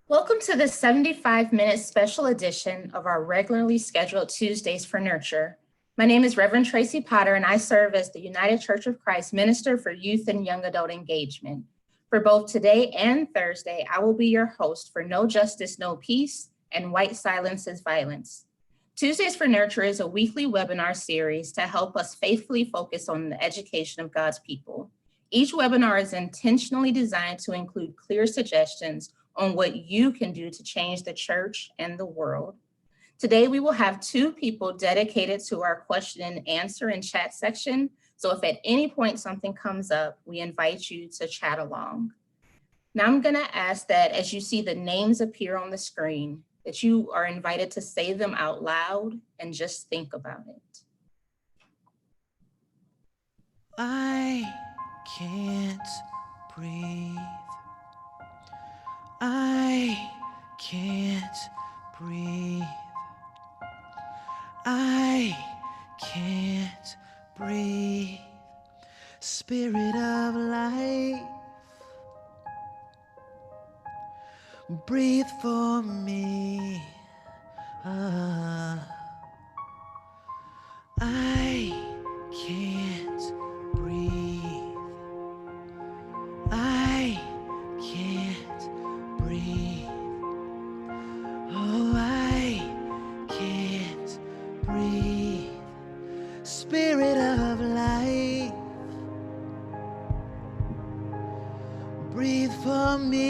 Welcome to the 75-minute special edition of our regularly scheduled Tuesdays for Nurture. My name is Reverend Tracy Potter, and I serve as the United Church of Christ Minister for Youth and Young Adult Engagement. For both today and Thursday, I will be your host for No Justice, No Peace and White Silence is Violence. Tuesdays for Nurture is a weekly webinar series to help us faithfully focus on the education of God's people. Each webinar is intentionally designed to include clear suggestions on what you can do to change the church and the world. Today, we will have two people dedicated to our question and answer and chat section. So if at any point something comes up, we invite you to chat along. Now I'm gonna ask that as you see the names appear on the screen, that you are invited to say them out loud and just think about it. I can't breathe. I can't breathe. I can't breathe. Spirit of life, breathe for me. I can't breathe. I can't breathe. Oh, I can't breathe. Spirit of life, breathe for me.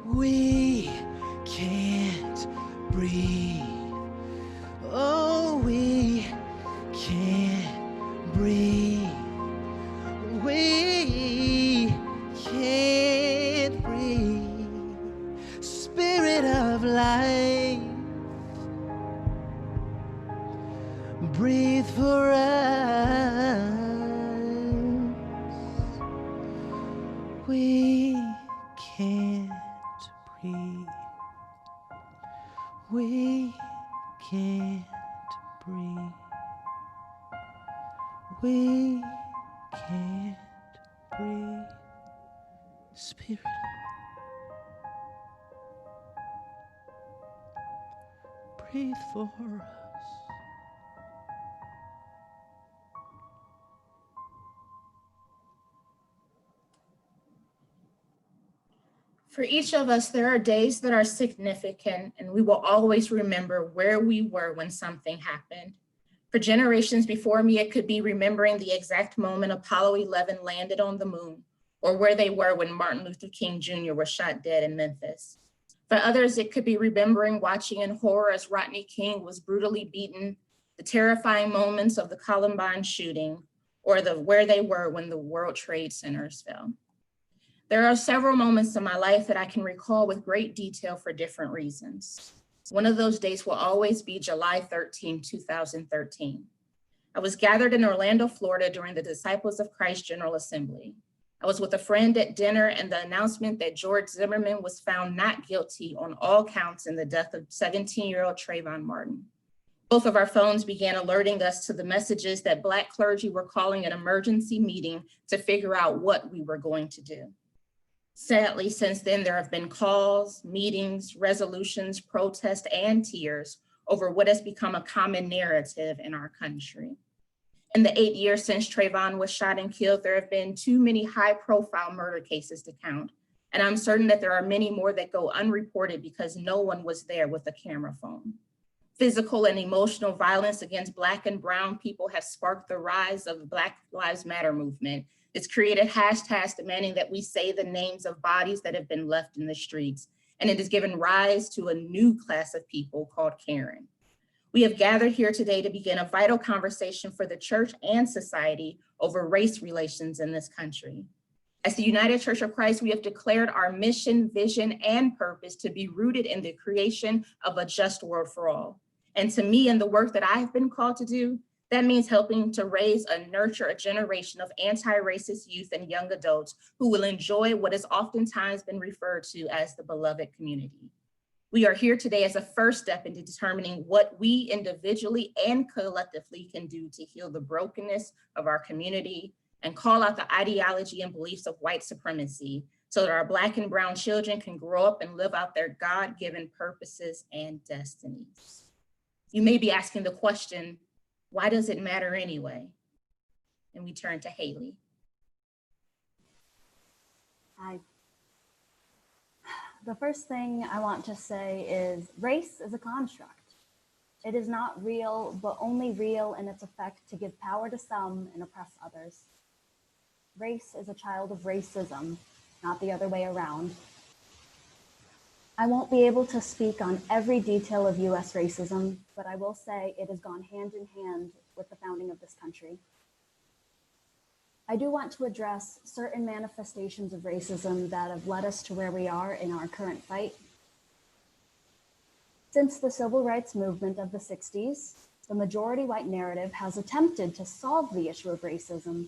We can't breathe. Oh, we can't breathe. We can't breathe. Spirit of life, breathe for us. We can't breathe. We can't breathe. We can't breathe. Spirit, breathe for us. For each of us, there are days that are significant, and we will always remember where we were when something happened. For generations before me, it could be remembering the exact moment Apollo 11 landed on the moon, or where they were when Martin Luther King Jr. was shot dead in Memphis. For others, it could be remembering watching in horror as Rodney King was brutally beaten, the terrifying moments of the Columbine shooting, or where they were when the World Trade Centers fell. There are several moments in my life that I can recall with great detail for different reasons. One of those days will always be July 13, 2013. I was gathered in Orlando, Florida during the Disciples of Christ General Assembly. I was with a friend at dinner, and the announcement that George Zimmerman was found not guilty on all counts in the death of 17-year-old Trayvon Martin. Both of our phones began alerting us to the messages that Black clergy were calling an emergency meeting to figure out what we were going to do. Sadly, since then, there have been calls, meetings, resolutions, protests, and tears over what has become a common narrative in our country. In the 8 years since Trayvon was shot and killed, there have been too many high-profile murder cases to count, and I'm certain that there are many more that go unreported because no one was there with a camera phone. Physical and emotional violence against Black and Brown people has sparked the rise of the Black Lives Matter movement. It's created hashtags demanding that we say the names of bodies that have been left in the streets, and it has given rise to a new class of people called Karen. We have gathered here today to begin a vital conversation for the church and society over race relations in this country. As the United Church of Christ, we have declared our mission, vision, and purpose to be rooted in the creation of a just world for all. And to me, and the work that I have been called to do, that means helping to raise and nurture a generation of anti-racist youth and young adults who will enjoy what has oftentimes been referred to as the beloved community. We are here today as a first step into determining what we individually and collectively can do to heal the brokenness of our community and call out the ideology and beliefs of white supremacy so that our Black and brown children can grow up and live out their God-given purposes and destinies. You may be asking the question, why does it matter anyway? And we turn to Haley. Hi. The first thing I want to say is race is a construct. It is not real, but only real in its effect to give power to some and oppress others. Race is a child of racism, not the other way around. I won't be able to speak on every detail of US racism, but I will say it has gone hand in hand with the founding of this country. I do want to address certain manifestations of racism that have led us to where we are in our current fight. Since the civil rights movement of the 60s, the majority white narrative has attempted to solve the issue of racism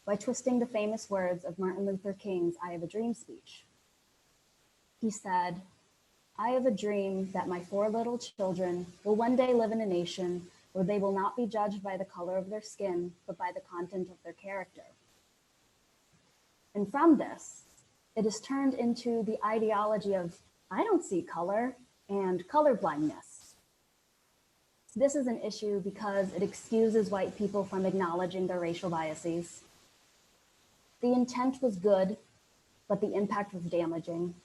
by twisting the famous words of Martin Luther King's I Have a Dream speech. He said, "I have a dream that my 4 little children will one day live in a nation where they will not be judged by the color of their skin, but by the content of their character." And from this, it is turned into the ideology of, I don't see color, and colorblindness. This is an issue because it excuses white people from acknowledging their racial biases. The intent was good, but the impact was damaging.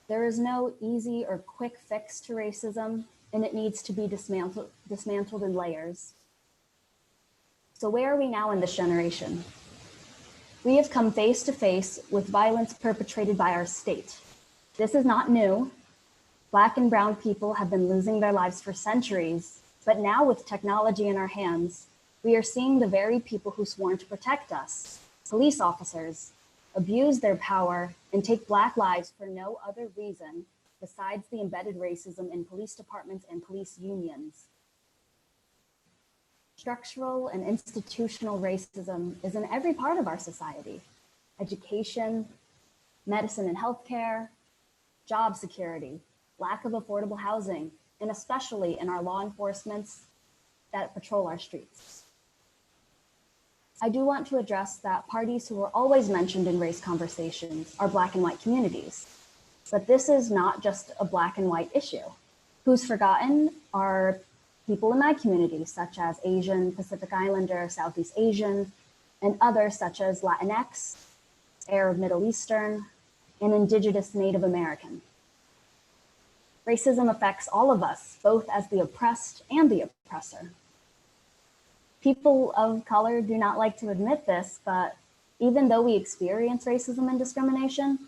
There is no easy or quick fix to racism, and it needs to be dismantled in layers. So where are we now in this generation? We have come face to face with violence perpetrated by our state. This is not new. Black and brown people have been losing their lives for centuries, but now with technology in our hands, we are seeing the very people who sworn to protect us, police officers, abuse their power and take Black lives for no other reason besides the embedded racism in police departments and police unions. Structural and institutional racism is in every part of our society: education, medicine and healthcare, job security, lack of affordable housing, and especially in our law enforcements that patrol our streets. I do want to address that parties who are always mentioned in race conversations are Black and white communities, but this is not just a Black and white issue. Who's forgotten are people in my community, such as Asian, Pacific Islander, Southeast Asian, and others such as Latinx, Arab Middle Eastern, and Indigenous Native American. Racism affects all of us, both as the oppressed and the oppressor. People of color do not like to admit this, but even though we experience racism and discrimination,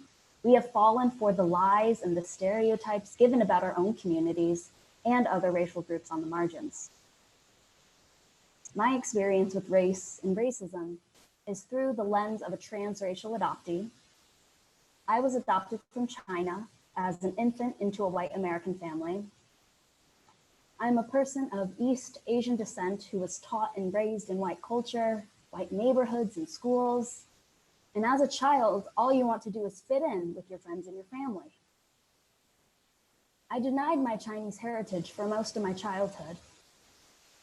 we have fallen for the lies and the stereotypes given about our own communities and other racial groups on the margins. My experience with race and racism is through the lens of a transracial adoptee. I was adopted from China as an infant into a white American family. I'm a person of East Asian descent who was taught and raised in white culture, white neighborhoods and schools. And as a child, all you want to do is fit in with your friends and your family. I denied my Chinese heritage for most of my childhood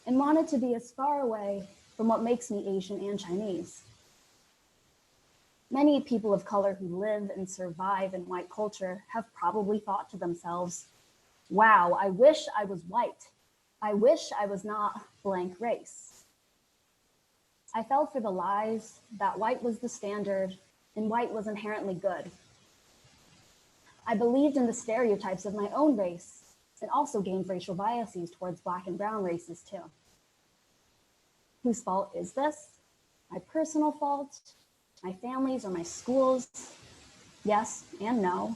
and wanted to be as far away from what makes me Asian and Chinese. Many people of color who live and survive in white culture have probably thought to themselves, wow, I wish I was white. I wish I was not blank race. I fell for the lies that white was the standard and white was inherently good. I believed in the stereotypes of my own race and also gained racial biases towards Black and brown races too. Whose fault is this? My personal fault? My family's or my school's? Yes and no.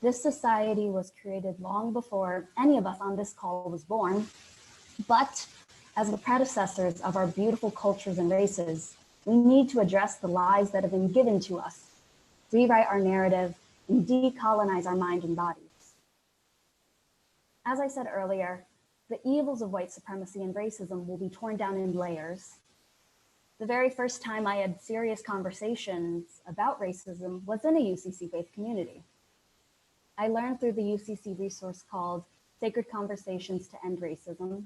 This society was created long before any of us on this call was born, but as the predecessors of our beautiful cultures and races, we need to address the lies that have been given to us, rewrite our narrative, and decolonize our mind and bodies. As I said earlier, the evils of white supremacy and racism will be torn down in layers. The very first time I had serious conversations about racism was in a UCC faith community. I learned through the UCC resource called Sacred Conversations to End Racism.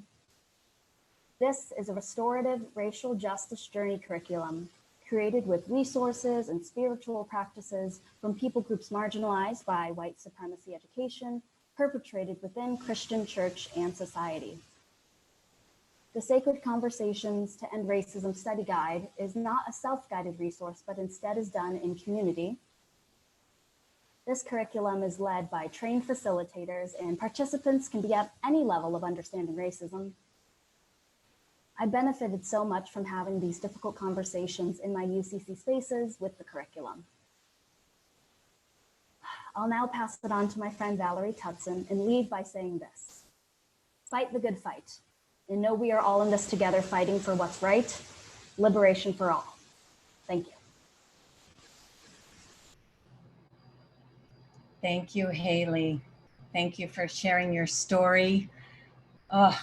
This is a restorative racial justice journey curriculum created with resources and spiritual practices from people groups marginalized by white supremacy education, perpetrated within Christian church and society. The Sacred Conversations to End Racism study guide is not a self-guided resource, but instead is done in community. This curriculum is led by trained facilitators, and participants can be at any level of understanding racism. I benefited so much from having these difficult conversations in my UCC spaces with the curriculum. I'll now pass it on to my friend Valerie Tutson and leave by saying this: fight the good fight, and know we are all in this together, fighting for what's right, liberation for all. Thank you. Thank you, Haley. Thank you for sharing your story. Oh,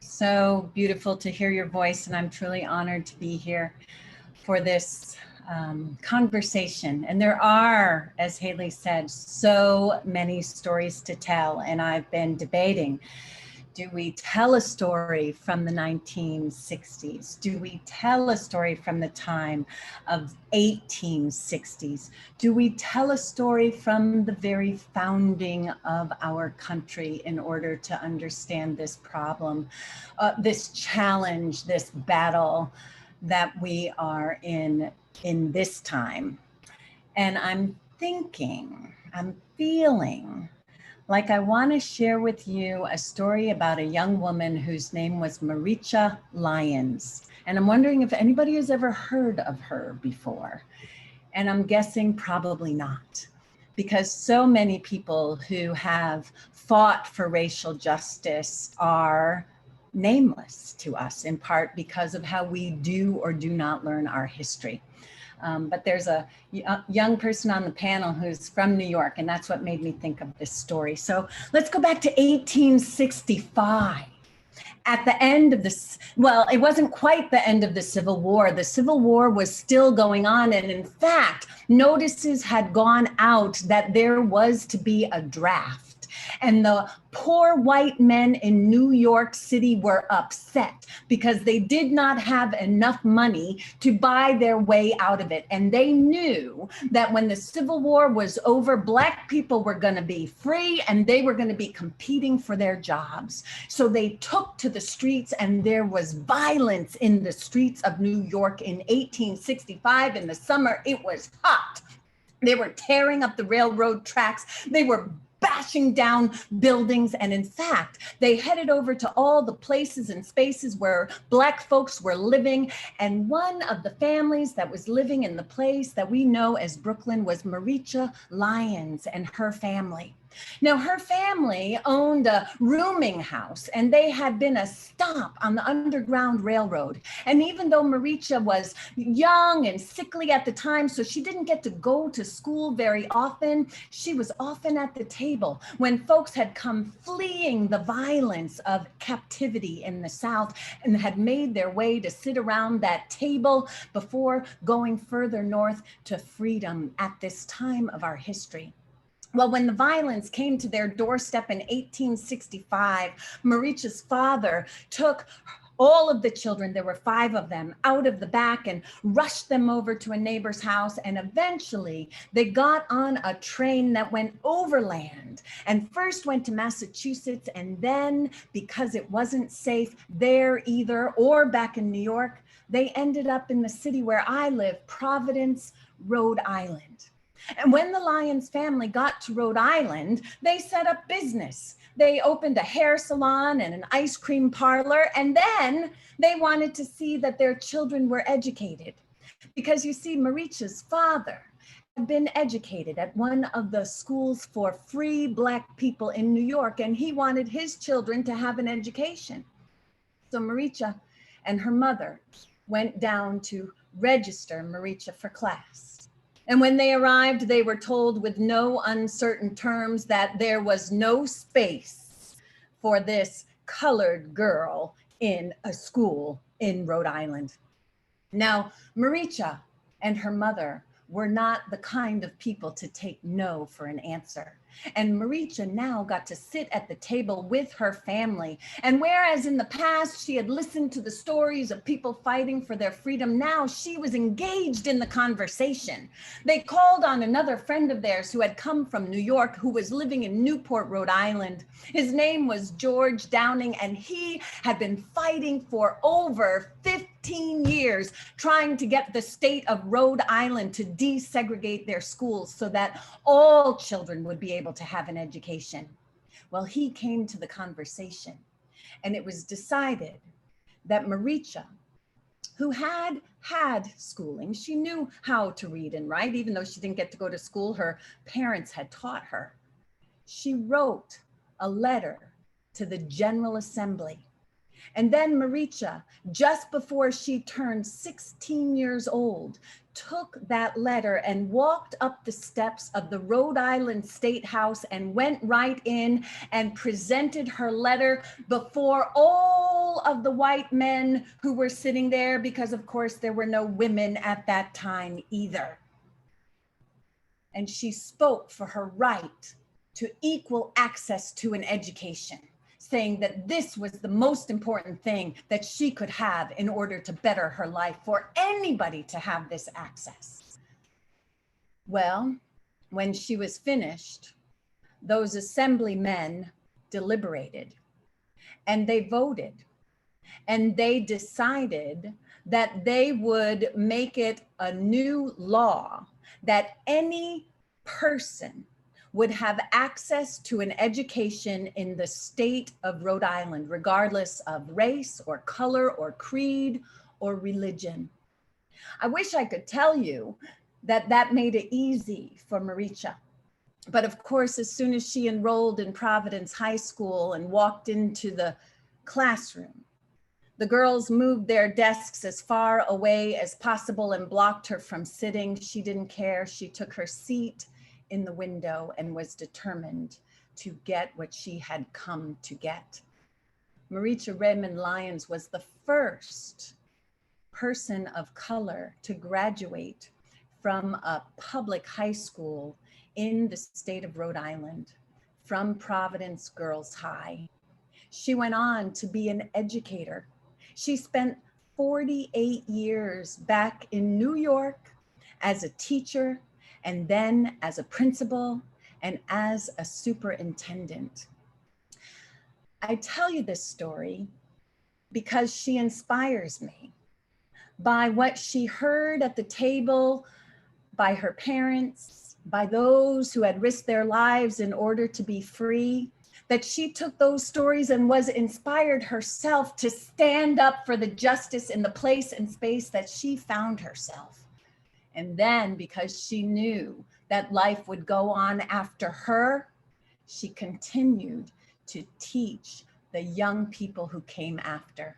so beautiful to hear your voice, and I'm truly honored to be here for this conversation. And there are, as Haley said, so many stories to tell, and I've been debating. Do we tell a story from the 1960s? Do we tell a story from the time of 1860s? Do we tell a story from the very founding of our country in order to understand this problem, this challenge, this battle that we are in this time? And I'm feeling like I want to share with you a story about a young woman whose name was Maricha Lyons. And I'm wondering if anybody has ever heard of her before. And I'm guessing probably not, because so many people who have fought for racial justice are nameless to us, in part because of how we do or do not learn our history. But there's a young person on the panel who's from New York, and that's what made me think of this story. So let's go back to 1865. At the end of this, well, it wasn't quite the end of the Civil War. The Civil War was still going on. And in fact, notices had gone out that there was to be a draft. And the poor white men in New York City were upset because they did not have enough money to buy their way out of it. And they knew that when the Civil War was over, Black people were going to be free and they were going to be competing for their jobs. So they took to the streets, and there was violence in the streets of New York in 1865. In the summer, it was hot. They were tearing up the railroad tracks. They were bashing down buildings. And in fact, they headed over to all the places and spaces where Black folks were living. And one of the families that was living in the place that we know as Brooklyn was Maricha Lyons and her family. Now, her family owned a rooming house, and they had been a stop on the Underground Railroad. And even though Maricha was young and sickly at the time, so she didn't get to go to school very often, she was often at the table when folks had come fleeing the violence of captivity in the South and had made their way to sit around that table before going further north to freedom at this time of our history. Well, when the violence came to their doorstep in 1865, Maricha's father took all of the children, there were 5 of them, out of the back and rushed them over to a neighbor's house. And eventually they got on a train that went overland and first went to Massachusetts. And then, because it wasn't safe there either or back in New York, they ended up in the city where I live, Providence, Rhode Island. And when the Lyons family got to Rhode Island, they set up business. They opened a hair salon and an ice cream parlor, and then they wanted to see that their children were educated. Because you see, Maricha's father had been educated at one of the schools for free Black people in New York, and he wanted his children to have an education. So Maricha and her mother went down to register Maricha for class. And when they arrived, they were told with no uncertain terms that there was no space for this colored girl in a school in Rhode Island. Now, Maricha and her mother were not the kind of people to take no for an answer. And Maricha now got to sit at the table with her family. And whereas in the past she had listened to the stories of people fighting for their freedom, now she was engaged in the conversation. They called on another friend of theirs who had come from New York, who was living in Newport, Rhode Island. His name was George Downing, and he had been fighting for over 15 years, trying to get the state of Rhode Island to desegregate their schools so that all children would be able to have an education. Well, he came to the conversation, and it was decided that Maricha, who had schooling, she knew how to read and write, even though she didn't get to go to school, her parents had taught her. She wrote a letter to the General Assembly. And then Maricha, just before she turned 16 years old, took that letter and walked up the steps of the Rhode Island State House and went right in and presented her letter before all of the white men who were sitting there, because of course there were no women at that time either. And she spoke for her right to equal access to an education, saying that this was the most important thing that she could have in order to better her life, for anybody to have this access. Well, when she was finished, those assemblymen deliberated and they voted, and they decided that they would make it a new law that any person would have access to an education in the state of Rhode Island, regardless of race or color or creed or religion. I wish I could tell you that that made it easy for Maricha. But of course, as soon as she enrolled in Providence High School and walked into the classroom, the girls moved their desks as far away as possible and blocked her from sitting. She didn't care. She took her seat in the window and was determined to get what she had come to get. Maricha Redmond Lyons was the first person of color to graduate from a public high school in the state of Rhode Island, from Providence Girls High. She went on to be an educator. She spent 48 years back in New York as a teacher, and then as a principal and as a superintendent. I tell you this story because she inspires me by what she heard at the table, by her parents, by those who had risked their lives in order to be free, that she took those stories and was inspired herself to stand up for the justice in the place and space that she found herself. And then, because she knew that life would go on after her, she continued to teach the young people who came after.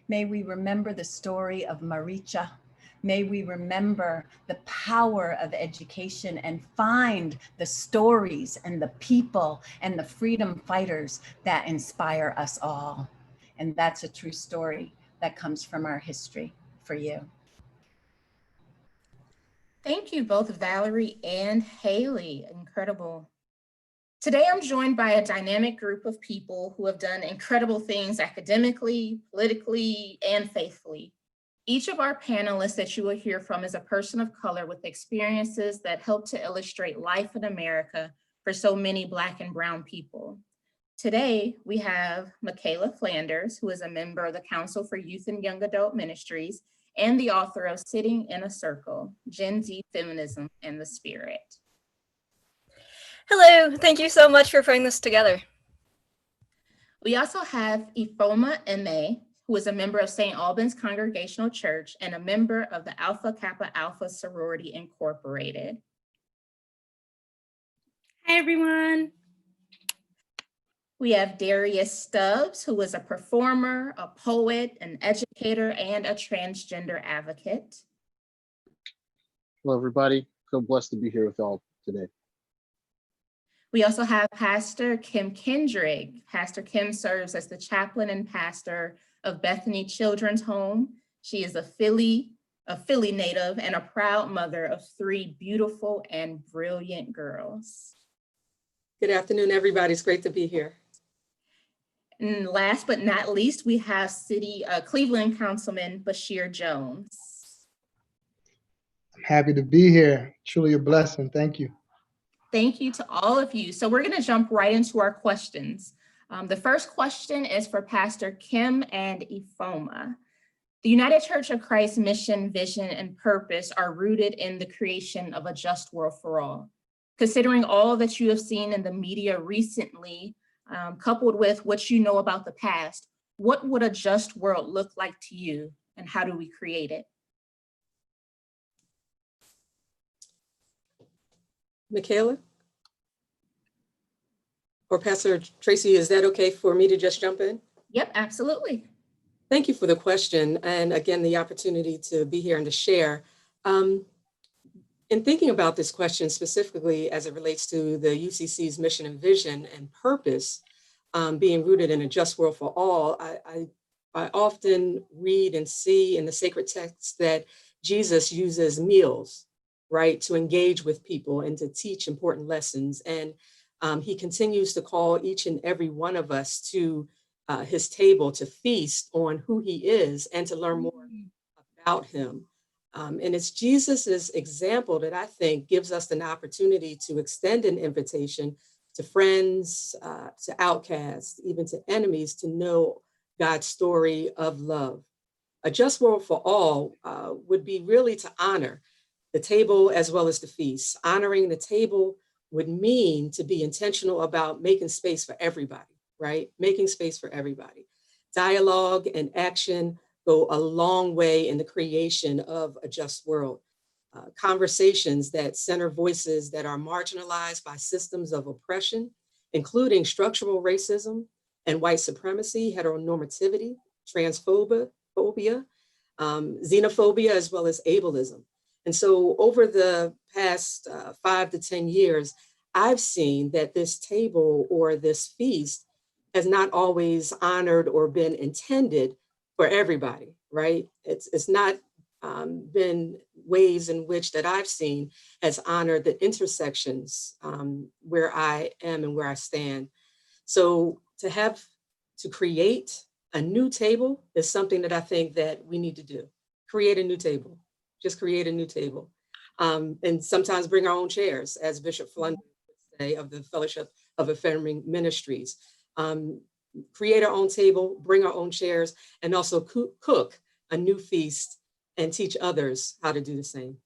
May we remember the story of Maricha. May we remember the power of education and find the stories and the people and the freedom fighters that inspire us all. And that's a true story that comes from our history for you. Thank you both, Valerie and Haley. Incredible. Today, I'm joined by a dynamic group of people who have done incredible things academically, politically, and faithfully. Each of our panelists that you will hear from is a person of color with experiences that help to illustrate life in America for so many Black and Brown people. Today, we have Michaela Flanders, who is a member of the Council for Youth and Young Adult Ministries and the author of Sitting in a Circle, Gen Z Feminism and the Spirit. Hello, thank you so much for putting this together. We also have Ifoma Eme, who is a member of St. Albans Congregational Church and a member of the Alpha Kappa Alpha Sorority Incorporated. Hi, everyone. We have Darius Stubbs, who is a performer, a poet, an educator, and a transgender advocate. Hello, everybody. So blessed to be here with y'all today. We also have Pastor Kim Kendrick. Pastor Kim serves as the chaplain and pastor of Bethany Children's Home. She is a Philly a Philly native, and a proud mother of 3 beautiful and brilliant girls. Good afternoon, everybody. It's great to be here. And last but not least, we have Cleveland Councilman Bashir Jones. I'm happy to be here. Truly a blessing. Thank you. Thank you to all of you. So we're going to jump right into our questions. The first question is for Pastor Kim and Ifoma. The United Church of Christ's mission, vision, and purpose are rooted in the creation of a just world for all. Considering all that you have seen in the media recently, coupled with what you know about the past, what would a just world look like to you, and how do we create it? Michaela? Or Pastor Tracy, is that okay for me to just jump in? Yep, absolutely. Thank you for the question, and again, the opportunity to be here and to share. In thinking about this question specifically as it relates to the UCC's mission and vision and purpose, being rooted in a just world for all, I often read and see in the sacred texts that Jesus uses meals, right, to engage with people and to teach important lessons. And he continues to call each and every one of us to his table to feast on who he is and to learn more about him. And it's Jesus's example that I think gives us an opportunity to extend an invitation to friends, to outcasts, even to enemies, to know God's story of love. A just world for all would be really to honor the table as well as the feast. Honoring the table would mean to be intentional about making space for everybody, right? Making space for everybody. Dialogue and action go a long way in the creation of a just world. Conversations that center voices that are marginalized by systems of oppression, including structural racism and white supremacy, heteronormativity, transphobia, xenophobia, as well as ableism. And so over the past 5 to 10 years, I've seen that this table or this feast has not always honored or been intended for everybody, right? It's not been ways in which that I've seen has honored the intersections where I am and where I stand. So to create a new table is something that I think that we need to do. Create a new table, just create a new table. And sometimes bring our own chairs, as Bishop Flund would say, of the Fellowship of Affirming Ministries. Create our own table, bring our own chairs, and also cook a new feast and teach others how to do the same.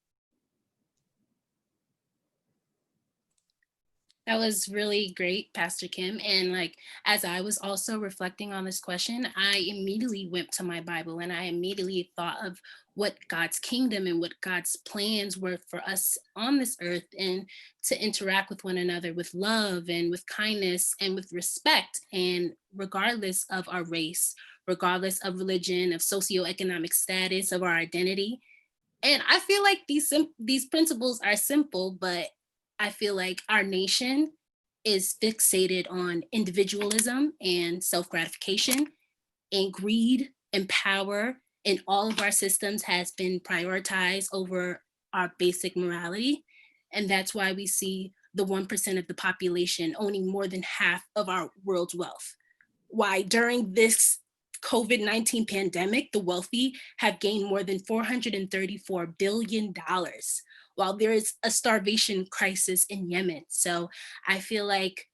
That was really great, Pastor Kim. And as I was also reflecting on this question, I immediately went to my Bible and I immediately thought of what God's kingdom and what God's plans were for us on this earth, and to interact with one another with love and with kindness and with respect, and regardless of our race, regardless of religion, of socioeconomic status, of our identity. And I feel like these principles are simple, but I feel like our nation is fixated on individualism and self-gratification, and greed and power in all of our systems has been prioritized over our basic morality. And that's why we see the 1% of the population owning more than half of our world's wealth. Why during this COVID-19 pandemic, the wealthy have gained more than $434 billion, while there is a starvation crisis in Yemen. So I feel like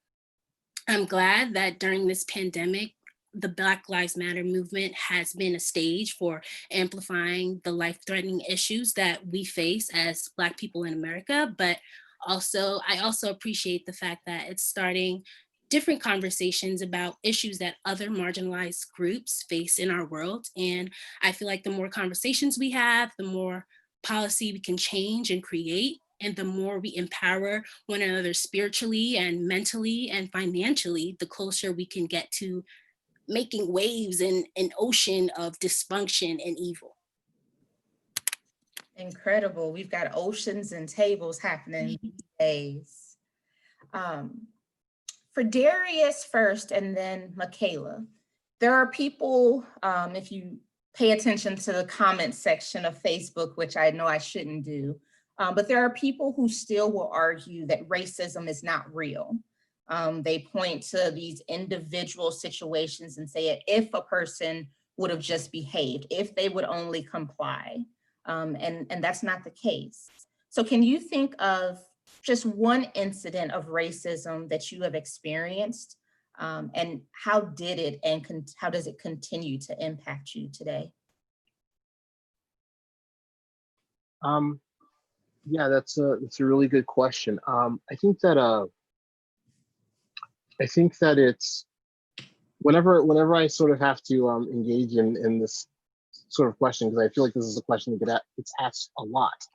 I'm glad that during this pandemic, the Black Lives Matter movement has been a stage for amplifying the life-threatening issues that we face as Black people in America. But also, I also appreciate the fact that it's starting different conversations about issues that other marginalized groups face in our world. And I feel like the more conversations we have, the more policy we can change and create, and the more we empower one another spiritually and mentally and financially, the closer we can get to making waves in an ocean of dysfunction and evil. Incredible. We've got oceans and tables happening these days. For Darius first, and then Michaela, there are people, if you pay attention to the comment section of Facebook, which I know I shouldn't do. But there are people who still will argue that racism is not real. They point to these individual situations and say if a person would have just behaved, if they would only comply, and that's not the case. So can you think of just one incident of racism that you have experienced, and how did it and how does it continue to impact you today? Yeah, that's a really good question. I think that it's whenever I sort of have to engage in this sort of question, because I feel like this is a question that gets asked a lot.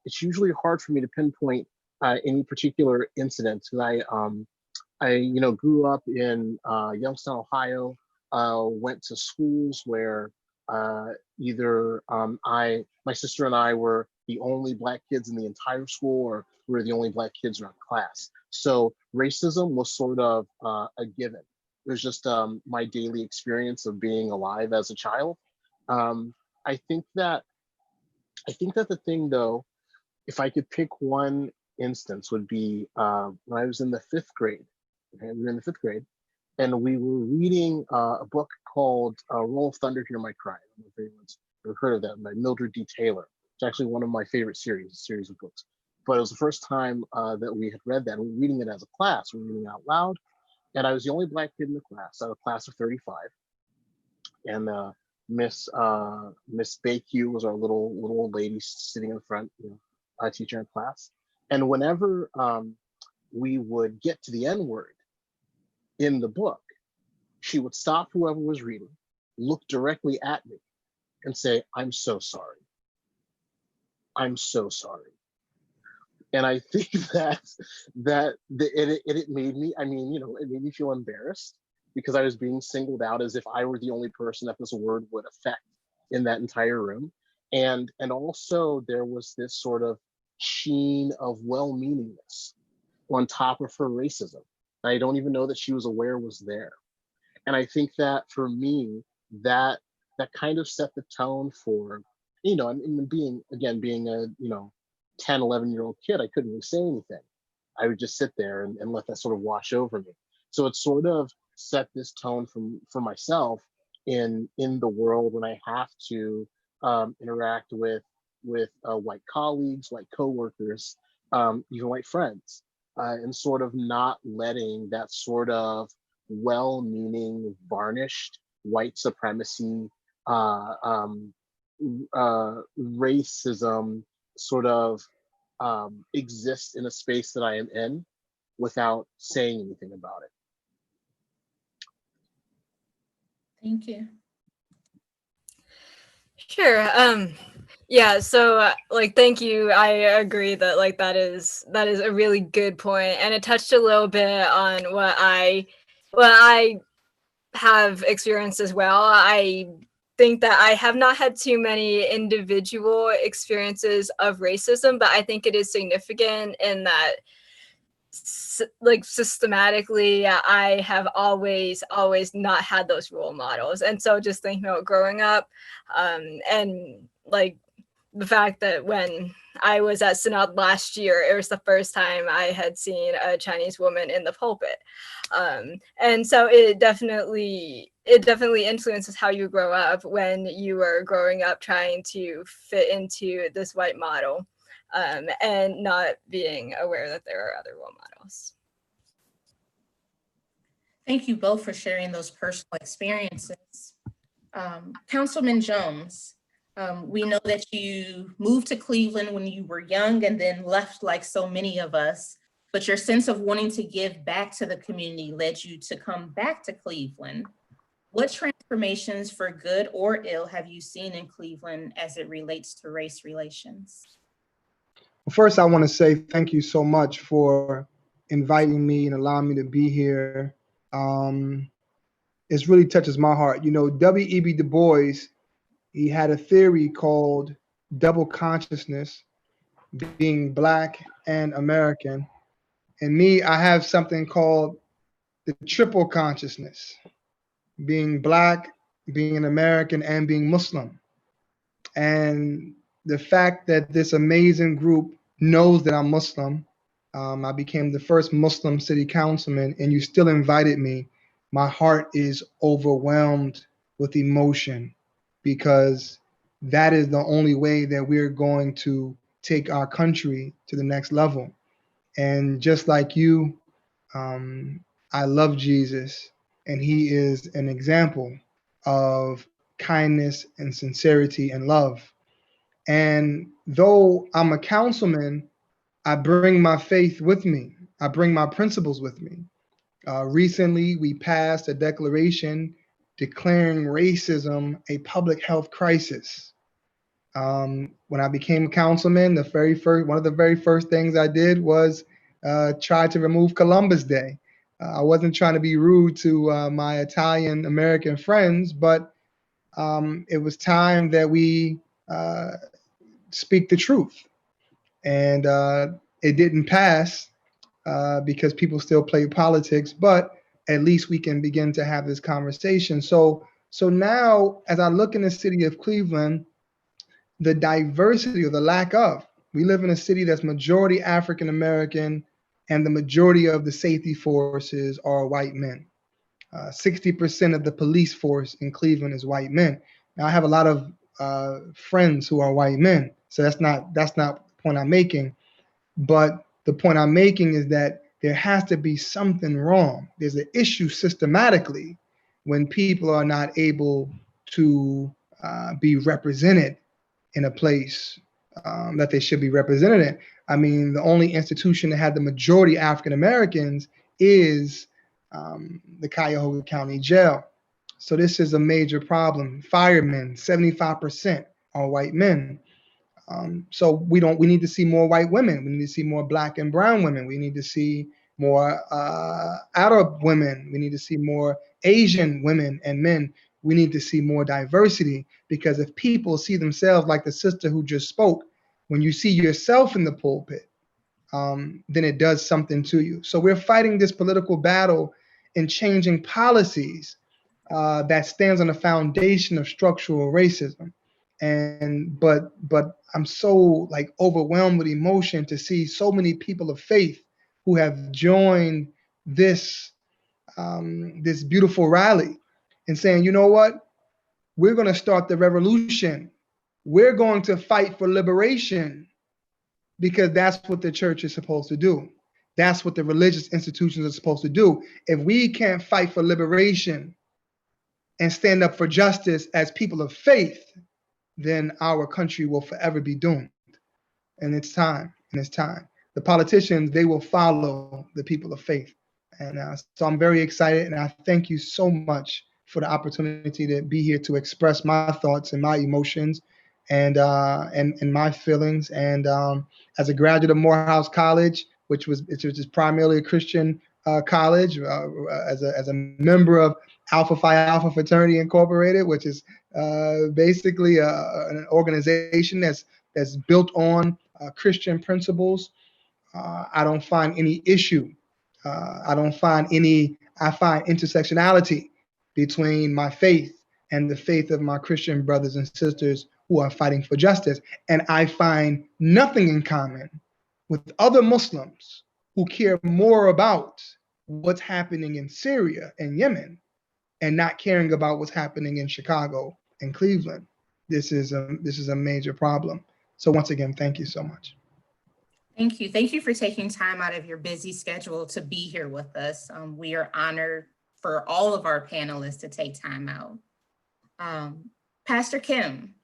It's usually hard for me to pinpoint any particular incident, because I grew up in Youngstown, Ohio. Went to schools where either my sister and I were the only Black kids in the entire school, or we were the only Black kids in our class. So racism was sort of a given. It was just my daily experience of being alive as a child. I think that the thing, though, if I could pick one instance, would be when I was in the fifth grade. Okay, we were in the fifth grade, and we were reading a book called Roll of Thunder, Hear My Cry. I don't know if anyone's ever heard of that, by Mildred D. Taylor. It's actually one of my favorite series of books. But it was the first time that we had read that. We were reading it as a class. We were reading it out loud. And I was the only Black kid in the class, out of a class of 35. And Miss Bayhue was our little old lady sitting in front, teaching our class. And whenever we would get to the N word in the book, she would stop whoever was reading, look directly at me, and say, "I'm so sorry. I'm so sorry." And I think it made me, it made me feel embarrassed, because I was being singled out as if I were the only person that this word would affect in that entire room. And also there was this sort of sheen of well-meaningness on top of her racism. I don't even know that she was aware was there. And I think that for me, that kind of set the tone for, and being a, 10, 11-year-old kid, I couldn't really say anything. I would just sit there and let that sort of wash over me. So it sort of set this tone for myself in the world when I have to interact with white colleagues, white coworkers, even white friends, and sort of not letting that sort of well-meaning, varnished white supremacy, racism sort of exist in a space that I am in without saying anything about it. Thank you. Sure. Yeah, so thank you. I agree that that is a really good point, and it touched a little bit on what I have experienced as well. I think that I have not had too many individual experiences of racism, but I think it is significant in that systematically I have always not had those role models. And so just thinking about growing up, and the fact that when I was at Synod last year, it was the first time I had seen a Chinese woman in the pulpit. And so it definitely influences how you grow up when you are growing up trying to fit into this white model, and not being aware that there are other role models. Thank you both for sharing those personal experiences. Councilman Jones, we know that you moved to Cleveland when you were young and then left like so many of us, but your sense of wanting to give back to the community led you to come back to Cleveland. What transformations, for good or ill, have you seen in Cleveland as it relates to race relations? First, I want to say thank you so much for inviting me and allowing me to be here. It really touches my heart. W.E.B. Du Bois, he had a theory called double consciousness, being Black and American. And me, I have something called the triple consciousness, being Black, being an American and being Muslim. And the fact that this amazing group knows that I'm Muslim, I became the first Muslim city councilman, and you still invited me. My heart is overwhelmed with emotion because that is the only way that we're going to take our country to the next level. And just like you, I love Jesus, and he is an example of kindness and sincerity and love. And though I'm a councilman, I bring my faith with me. I bring my principles with me. Recently, we passed a declaration declaring racism a public health crisis. When I became a councilman, one of the very first things I did was try to remove Columbus Day. I wasn't trying to be rude to my Italian American friends, but it was time that we uh, speak the truth. And it didn't pass because people still play politics, but at least we can begin to have this conversation. So now, as I look in the city of Cleveland, the diversity or the lack of, we live in a city that's majority African American, and the majority of the safety forces are white men. 60% of the police force in Cleveland is white men. Now, I have a lot of friends who are white men, so that's not the point I'm making. But the point I'm making is that there has to be something wrong. There's an issue systematically when people are not able to be represented in a place that they should be represented in. I mean, the only institution that had the majority African Americans is the Cuyahoga County Jail. So this is a major problem. Firemen, 75% are white men. So we need to see more white women. We need to see more black and brown women. We need to see more Arab women. We need to see more Asian women and men. We need to see more diversity, because if people see themselves like the sister who just spoke, when you see yourself in the pulpit, then it does something to you. So we're fighting this political battle and changing policies that stands on the foundation of structural racism. And but I'm so like overwhelmed with emotion to see so many people of faith who have joined this this beautiful rally and saying, you know what, we're going to start the revolution. We're going to fight for liberation, because that's what the church is supposed to do. That's what the religious institutions are supposed to do. If we can't fight for liberation and stand up for justice as people of faith, then our country will forever be doomed. And it's time. And it's time. The politicians, they will follow the people of faith. And so I'm very excited. And I thank you so much for the opportunity to be here to express my thoughts and my emotions and my feelings. And as a graduate of Morehouse College, which was primarily a Christian college, as a member of Alpha Phi Alpha Fraternity Incorporated, which is basically an organization that's built on Christian principles. I don't find any issue. I find intersectionality between my faith and the faith of my Christian brothers and sisters who are fighting for justice. And I find nothing in common with other Muslims who care more about what's happening in Syria and Yemen and not caring about what's happening in Chicago and Cleveland. This is a major problem. So once again, thank you so much. Thank you. Thank you for taking time out of your busy schedule to be here with us. We are honored for all of our panelists to take time out. Pastor Kim,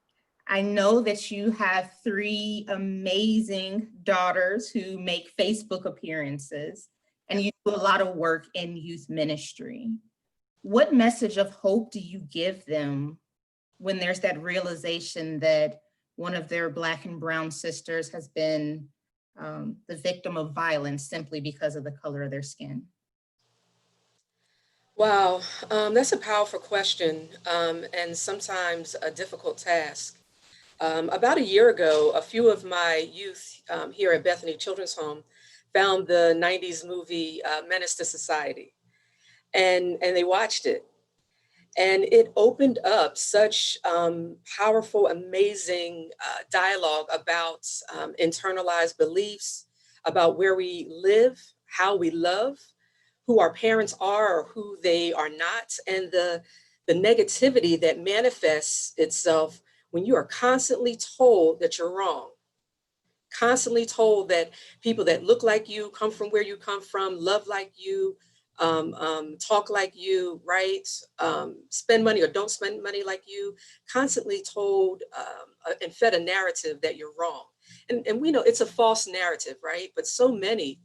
I know that you have 3 amazing daughters who make Facebook appearances, and you do a lot of work in youth ministry. What message of hope do you give them when there's that realization that one of their Black and brown sisters has been the victim of violence simply because of the color of their skin? Wow, that's a powerful question, and sometimes a difficult task. About a year ago, a few of my youth here at Bethany Children's Home found the 90s movie Menace to Society, and they watched it. And it opened up such powerful, amazing dialogue about internalized beliefs, about where we live, how we love, who our parents are or who they are not, and the negativity that manifests itself when you are constantly told that you're wrong, constantly told that people that look like you, come from where you come from, love like you, talk like you, right? Spend money or don't spend money like you, constantly told and fed a narrative that you're wrong. And we know it's a false narrative, right? But so many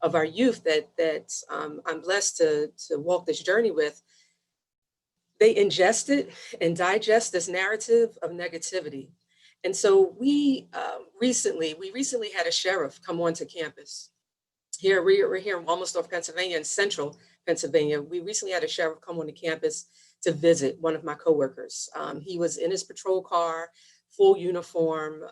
of our youth that I'm blessed to walk this journey with, they ingest it and digest this narrative of negativity. And so we recently had a sheriff come onto campus. Here, we're here in Wilmersdorf, Pennsylvania, in central Pennsylvania. We recently had a sheriff come on the campus to visit one of my coworkers. He was in his patrol car, full uniform,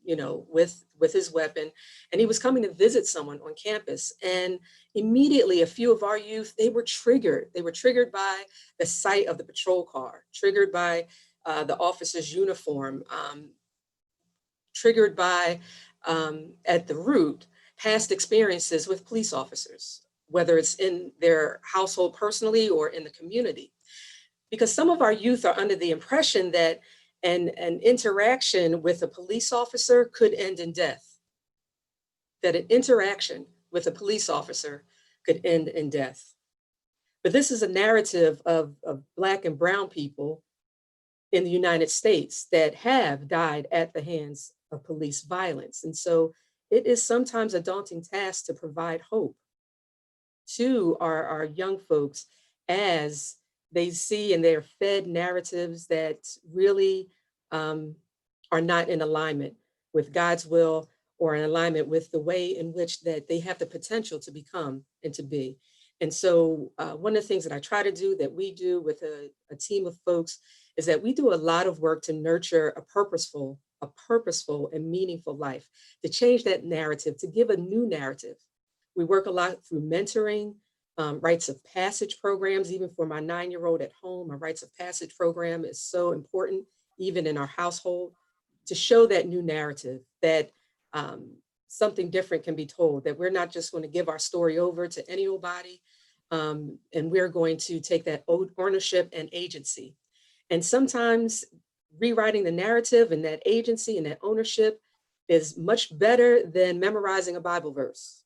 with his weapon, and he was coming to visit someone on campus. And immediately, a few of our youth, they were triggered. They were triggered by the sight of the patrol car, triggered by the officer's uniform, triggered by, at the root, past experiences with police officers, whether it's in their household personally or in the community. Because some of our youth are under the impression that an interaction with a police officer could end in death, that an interaction with a police officer could end in death. But this is a narrative of Black and brown people in the United States that have died at the hands of police violence. And so it is sometimes a daunting task to provide hope to our young folks as they see and they're fed narratives that really are not in alignment with God's will or in alignment with the way in which that they have the potential to become and to be. And so one of the things that I try to do, that we do with a team of folks, is that we do a lot of work to nurture a purposeful and meaningful life, to change that narrative, to give a new narrative. We work a lot through mentoring, rites of passage programs. Even for my 9-year-old at home, a rites of passage program is so important, even in our household, to show that new narrative that something different can be told, that we're not just going to give our story over to any old body, and we're going to take that ownership and agency. And sometimes rewriting the narrative and that agency and that ownership is much better than memorizing a Bible verse.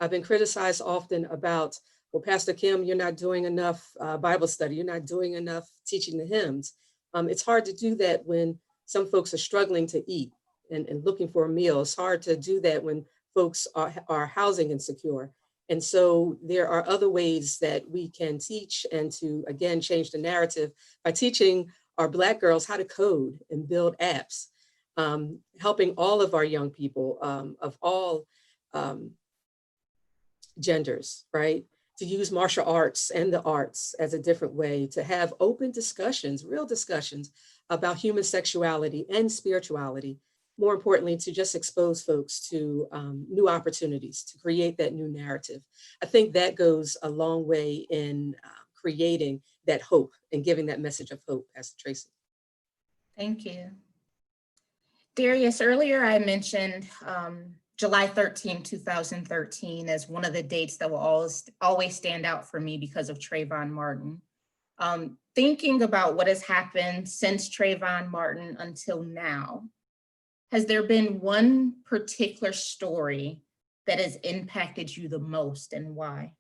I've been criticized often about, well, Pastor Kim, you're not doing enough Bible study. You're not doing enough teaching the hymns. It's hard to do that when some folks are struggling to eat and looking for a meal. It's hard to do that when folks are housing insecure. And so there are other ways that we can teach and to, again, change the narrative by teaching our Black girls how to code and build apps, helping all of our young people of all genders, right, to use martial arts and the arts as a different way to have open discussions, real discussions about human sexuality and spirituality. More importantly, to just expose folks to new opportunities, to create that new narrative. I think that goes a long way in creating that hope and giving that message of hope, Pastor Tracy. Thank you. Darius, earlier I mentioned July 13, 2013 as one of the dates that will always stand out for me because of Trayvon Martin. Thinking about what has happened since Trayvon Martin until now, has there been one particular story that has impacted you the most, and why?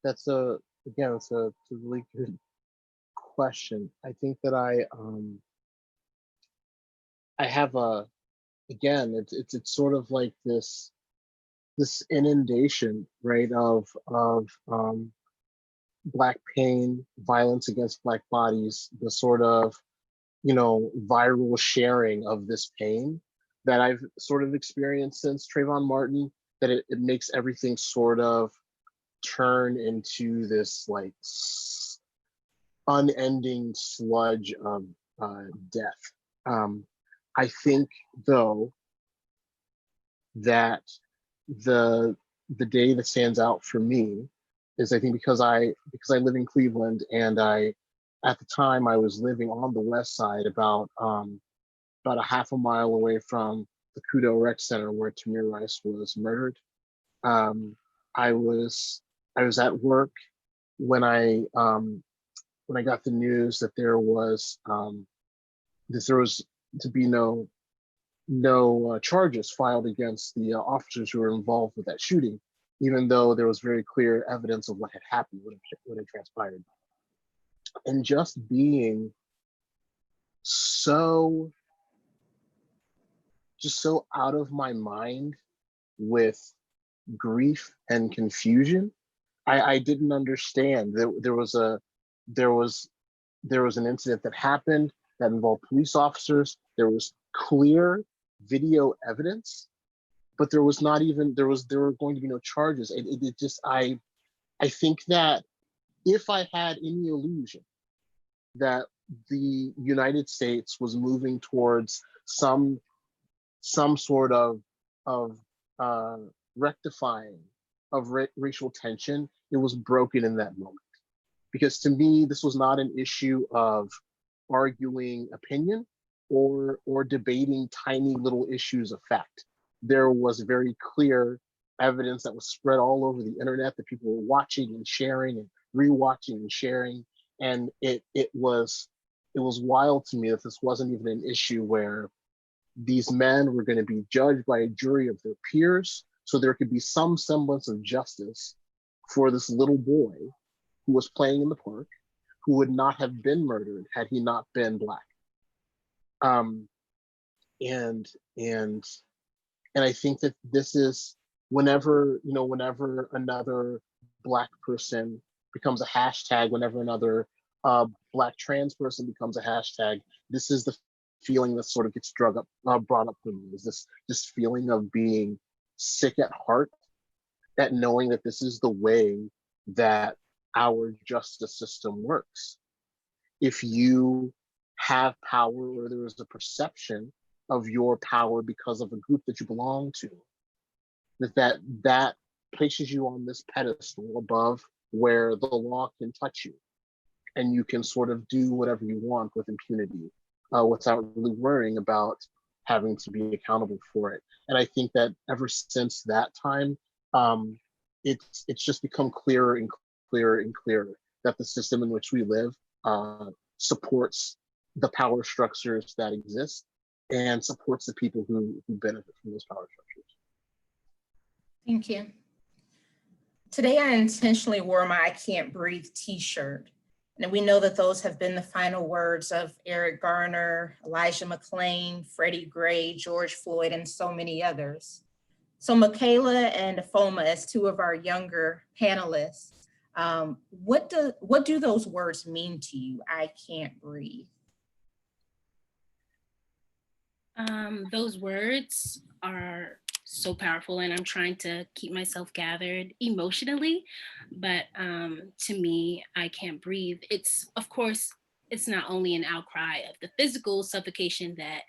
It's a really good question. I think that I have it's sort of like this inundation, right, of Black pain, violence against Black bodies, the sort of, viral sharing of this pain that I've sort of experienced since Trayvon Martin, that it makes everything sort of turn into this like unending sludge of death. I think, though, that the the day that stands out for me is, I think, because I live in Cleveland, and at the time I was living on the west side, about a half a mile away from the Kudo Rec Center where Tamir Rice was murdered. I was at work when I got the news that there was to be no charges filed against the officers who were involved with that shooting, even though there was very clear evidence of what had happened, what had transpired. And just being so out of my mind with grief and confusion. I didn't understand that there was an incident that happened that involved police officers. There was clear video evidence, but there were going to be no charges. I think that if I had any illusion that the United States was moving towards some sort of rectifying of racial tension, it was broken in that moment. Because to me, this was not an issue of arguing opinion or debating tiny little issues of fact. There was very clear evidence that was spread all over the internet that people were watching and sharing and rewatching and sharing. And it was wild to me that this wasn't even an issue where these men were going to be judged by a jury of their peers, so there could be some semblance of justice for this little boy who was playing in the park, who would not have been murdered had he not been Black. And I think that this is, whenever another Black person becomes a hashtag, whenever another Black trans person becomes a hashtag, this is the feeling that sort of gets brought up for me, is this feeling of being sick at heart, at knowing that this is the way that our justice system works. If you have power, or there is a perception of your power because of a group that you belong to, that places you on this pedestal above where the law can touch you, and you can sort of do whatever you want with impunity, without really worrying about having to be accountable for it. And I think that ever since that time, it's just become clearer and clearer and clearer that the system in which we live supports the power structures that exist and supports the people who benefit from those power structures. Thank you. Today, I intentionally wore my "I Can't Breathe" t-shirt. And we know that those have been the final words of Eric Garner, Elijah McClain, Freddie Gray, George Floyd, and so many others. So Michaela and Afoma, as two of our younger panelists, what do those words mean to you? I can't breathe. Those words are so powerful, and I'm trying to keep myself gathered emotionally, but to me, I can't breathe. It's, of course, it's not only an outcry of the physical suffocation that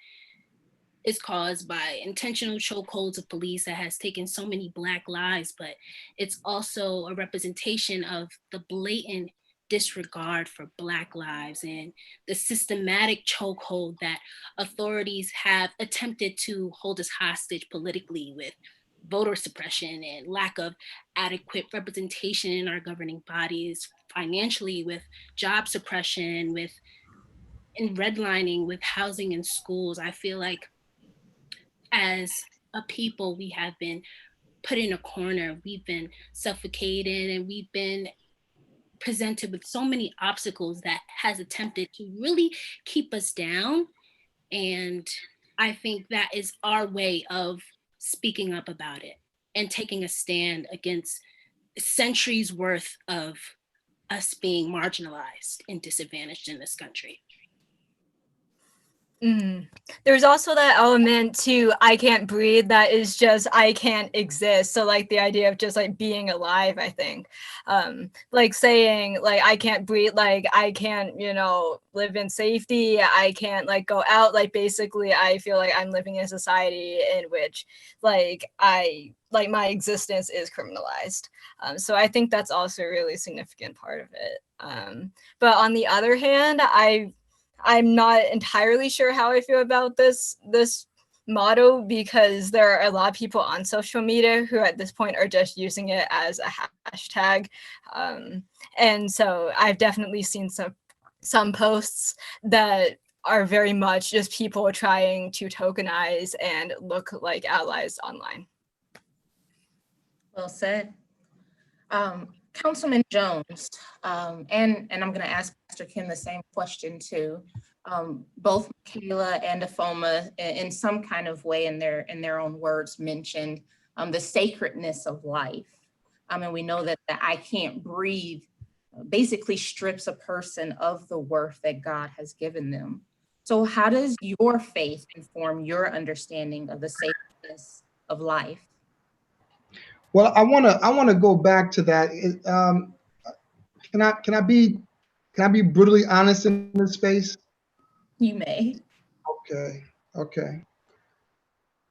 is caused by intentional chokeholds of police that has taken so many Black lives, but it's also a representation of the blatant disregard for Black lives and the systematic chokehold that authorities have attempted to hold us hostage politically, with voter suppression and lack of adequate representation in our governing bodies, financially with job suppression, with in redlining, with housing and schools. I feel like as a people, we have been put in a corner, we've been suffocated, and we've been presented with so many obstacles that has attempted to really keep us down. And I think that is our way of speaking up about it and taking a stand against centuries worth of us being marginalized and disadvantaged in this country. There's also that element to "I can't breathe" that is just "I can't exist." So like the idea of just like being alive, I think, like saying like I can't breathe, like I can't, live in safety, I can't like go out, like basically I feel like I'm living in a society in which like I like my existence is criminalized. So I think that's also a really significant part of it. But on the other hand, I'm not entirely sure how I feel about this motto, because there are a lot of people on social media who at this point are just using it as a hashtag. And so I've definitely seen some posts that are very much just people trying to tokenize and look like allies online. Well said. Councilman Jones, and I'm going to ask Pastor Kim the same question too. Both Michaela and Afoma, in some kind of way, in their own words, mentioned the sacredness of life. And we know that the I can't breathe basically strips a person of the worth that God has given them. So how does your faith inform your understanding of the sacredness of life? Well, I wanna go back to that. Can I be brutally honest in this space? You may. Okay.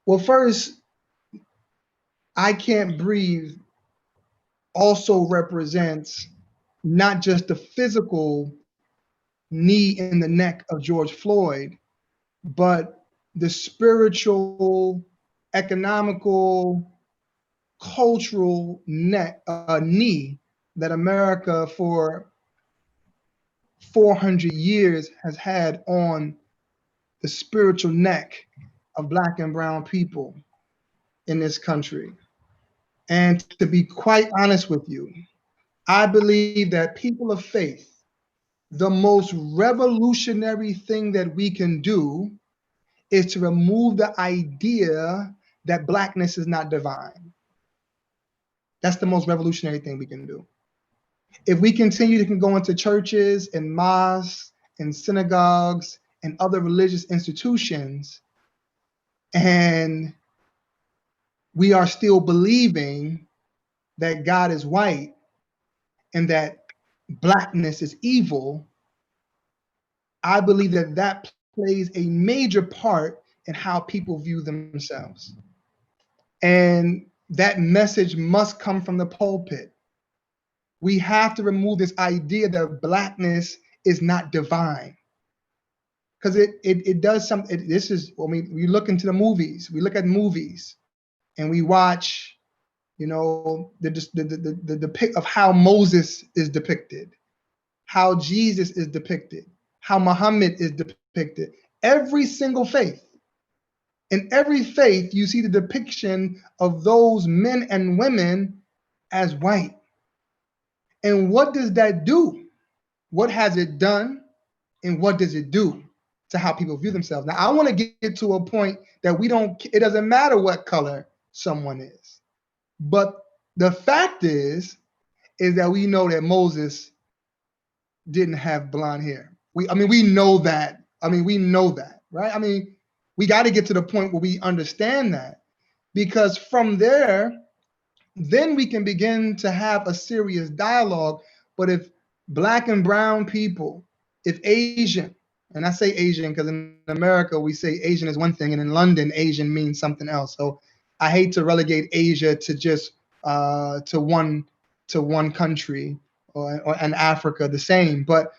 Well, first, I can't breathe also represents not just the physical knee in the neck of George Floyd, but the spiritual, economical, cultural knee that America for 400 years has had on the spiritual neck of Black and brown people in this country. And to be quite honest with you, I believe that people of faith, the most revolutionary thing that we can do is to remove the idea that Blackness is not divine. That's the most revolutionary thing we can do. If we continue to go into churches and mosques and synagogues and other religious institutions, and we are still believing that God is white and that Blackness is evil, I believe that that plays a major part in how people view themselves. And that message must come from the pulpit. We have to remove this idea that Blackness is not divine. Because it does something. This is, I mean, we look into the movies, we look at movies and we watch, you know, the depict of how Moses is depicted, how Jesus is depicted, how Muhammad is depicted. Every single faith. In every faith, you see the depiction of those men and women as white. And what does that do? What has it done? And what does it do to how people view themselves? Now, I want to get to a point that it doesn't matter what color someone is. But the fact is that we know that Moses didn't have blonde hair. We know that. We know that, right? We got to get to the point where we understand that, because from there, then we can begin to have a serious dialogue. But if Black and brown people, if Asian, and I say Asian because in America we say Asian is one thing, and in London Asian means something else. So I hate to relegate Asia to just to one country, or and Africa the same. But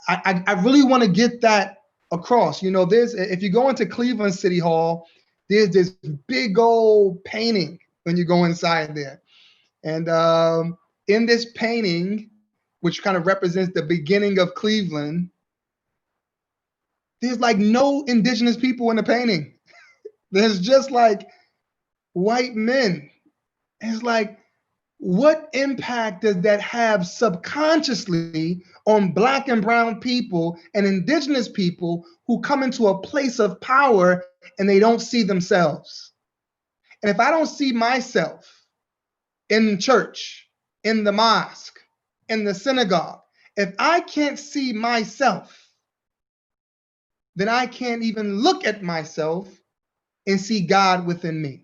I really want to get that across. You know, if you go into Cleveland City Hall, there's this big old painting when you go inside there. And in this painting, which kind of represents the beginning of Cleveland, there's like no indigenous people in the painting. There's just like white men. It's like, what impact does that have subconsciously on Black and brown people and indigenous people who come into a place of power and they don't see themselves? And if I don't see myself in church, in the mosque, in the synagogue, if I can't see myself, then I can't even look at myself and see God within me.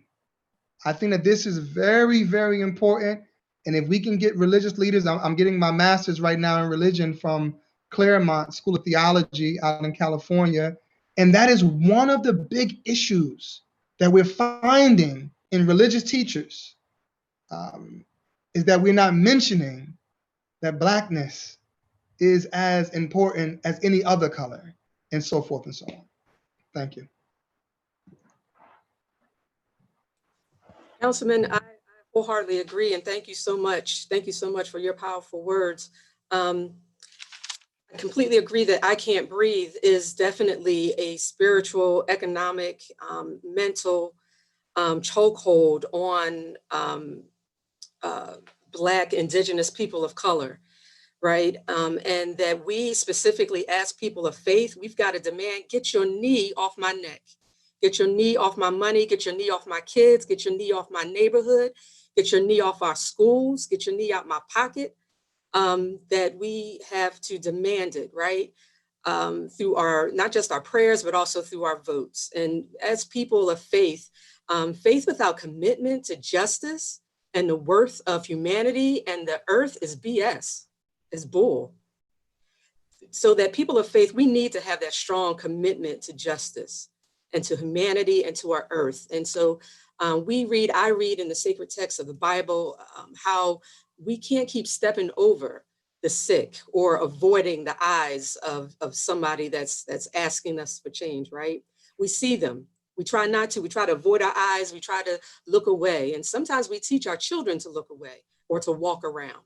I think that this is very, very important. And if we can get religious leaders, I'm getting my master's right now in religion from Claremont School of Theology out in California. And that is one of the big issues that we're finding in religious teachers is that we're not mentioning that Blackness is as important as any other color, and so forth and so on. Thank you. Councilman, I wholeheartedly agree, and thank you so much. Thank you so much for your powerful words. I completely agree that I Can't Breathe is definitely a spiritual, economic, mental chokehold on Black, Indigenous people of color, right? And that we specifically as people of faith, we've got to demand, get your knee off my neck. Get your knee off my money, get your knee off my kids, get your knee off my neighborhood, get your knee off our schools, get your knee out my pocket. That we have to demand it, right? Through our, not just our prayers, but also through our votes. And as people of faith, faith without commitment to justice and the worth of humanity and the earth is BS, is bull. So that people of faith, we need to have that strong commitment to justice and to humanity and to our earth. And so I read in the sacred text of the Bible how we can't keep stepping over the sick or avoiding the eyes of somebody that's asking us for change, right? We see them. We try not to. We try to avoid our eyes. We try to look away. And sometimes we teach our children to look away or to walk around.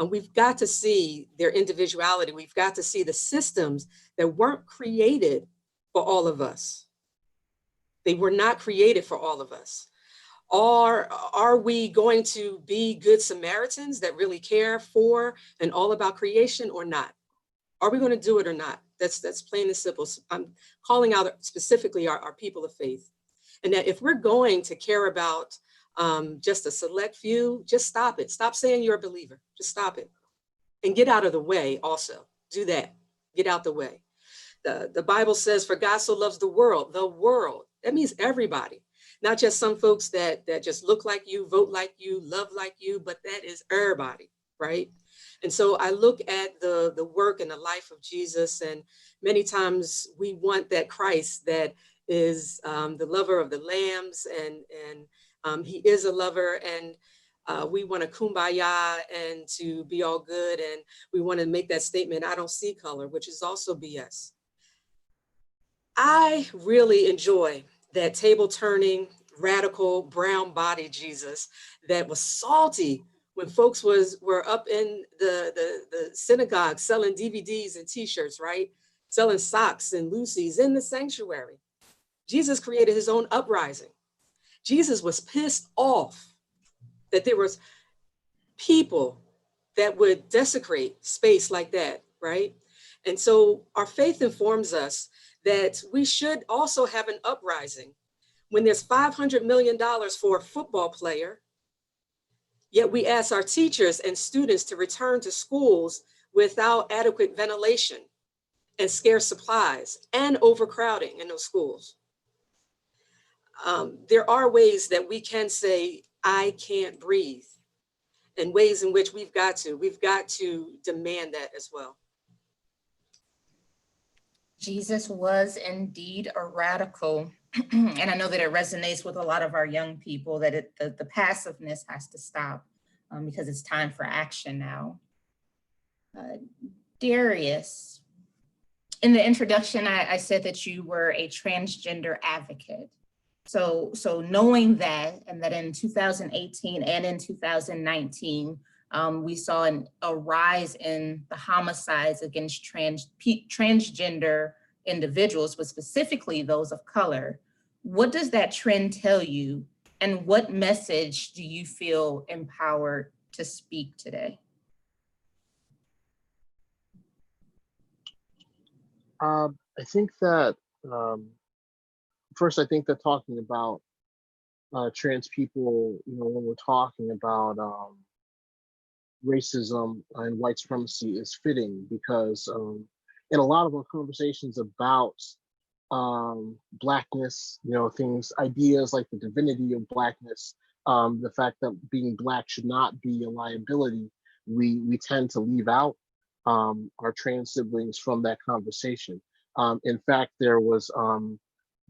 We've got to see their individuality. We've got to see the systems that weren't created for all of us. They were not created for all of us. Are we going to be good Samaritans that really care for and all about creation or not? Are we going to do it or not? That's plain and simple. I'm calling out specifically our people of faith. And that if we're going to care about just a select few, just stop it. Stop saying you're a believer. Just stop it. And get out of the way also. Do that. Get out the way. The Bible says, for God so loves the world. That means everybody. Not just some folks that just look like you, vote like you, love like you, but that is everybody, right? And so I look at the work and the life of Jesus, and many times we want that Christ that is the lover of the lambs, and he is a lover, and we want to kumbaya and to be all good, and we want to make that statement, I don't see color, which is also BS. I really enjoy that table turning, radical, brown body Jesus that was salty when folks were up in the synagogue selling DVDs and t-shirts, right? Selling socks and loosies in the sanctuary. Jesus created his own uprising. Jesus was pissed off that there was people that would desecrate space like that, right? And so our faith informs us that we should also have an uprising when there's $500 million for a football player, yet we ask our teachers and students to return to schools without adequate ventilation and scarce supplies and overcrowding in those schools. There are ways that we can say, I can't breathe, and ways in which we've got to demand that as well. Jesus was indeed a radical. And I know that it resonates with a lot of our young people, that the passiveness has to stop because it's time for action now. Darius, in the introduction, I said that you were a transgender advocate. So knowing that, and that in 2018 and in 2019, we saw a rise in the homicides against transgender individuals, but specifically those of color. What does that trend tell you? And what message do you feel empowered to speak today? I think that, first, I think that talking about trans people, when we're talking about racism and white supremacy is fitting because in a lot of our conversations about Blackness, ideas like the divinity of Blackness, the fact that being Black should not be a liability, we tend to leave out our trans siblings from that conversation. In fact, there was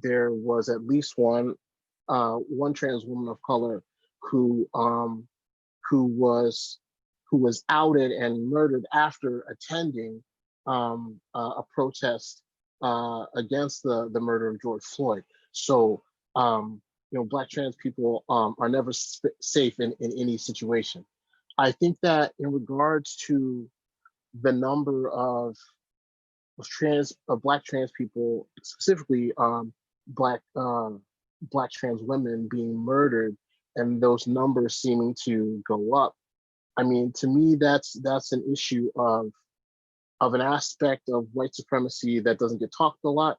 at least one trans woman of color who who was outed and murdered after attending a protest against the murder of George Floyd. So, Black trans people are never safe in any situation. I think that in regards to the number of Black trans people, specifically Black trans women being murdered, and those numbers seeming to go up. I mean, to me, that's an issue of an aspect of white supremacy that doesn't get talked about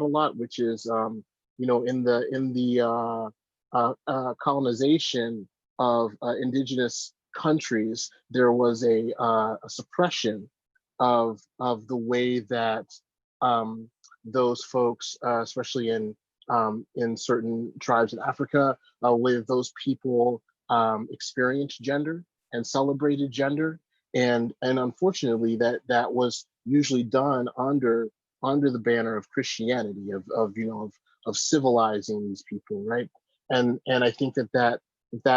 a lot, which is in the colonization of indigenous countries, there was a suppression of the way that those folks, especially in certain tribes in Africa, where those people experienced gender and celebrated gender, and unfortunately that was usually done under the banner of Christianity, of civilizing these people, right? And I think that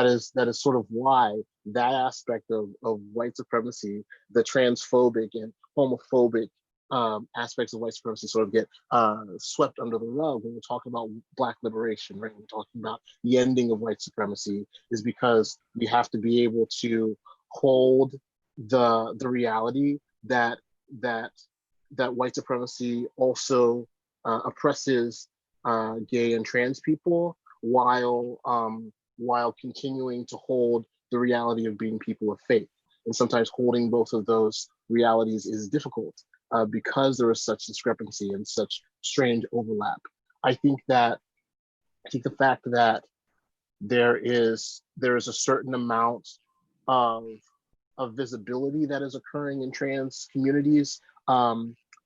is sort of why that aspect of white supremacy, the transphobic and homophobic aspects of white supremacy sort of get swept under the rug when we're talking about Black liberation, right? When we're talking about the ending of white supremacy, is because we have to be able to hold the reality that white supremacy also oppresses gay and trans people, while continuing to hold the reality of being people of faith. And sometimes holding both of those realities is difficult because there is such discrepancy and such strange overlap. I think the fact that there is a certain amount of visibility that is occurring in trans communities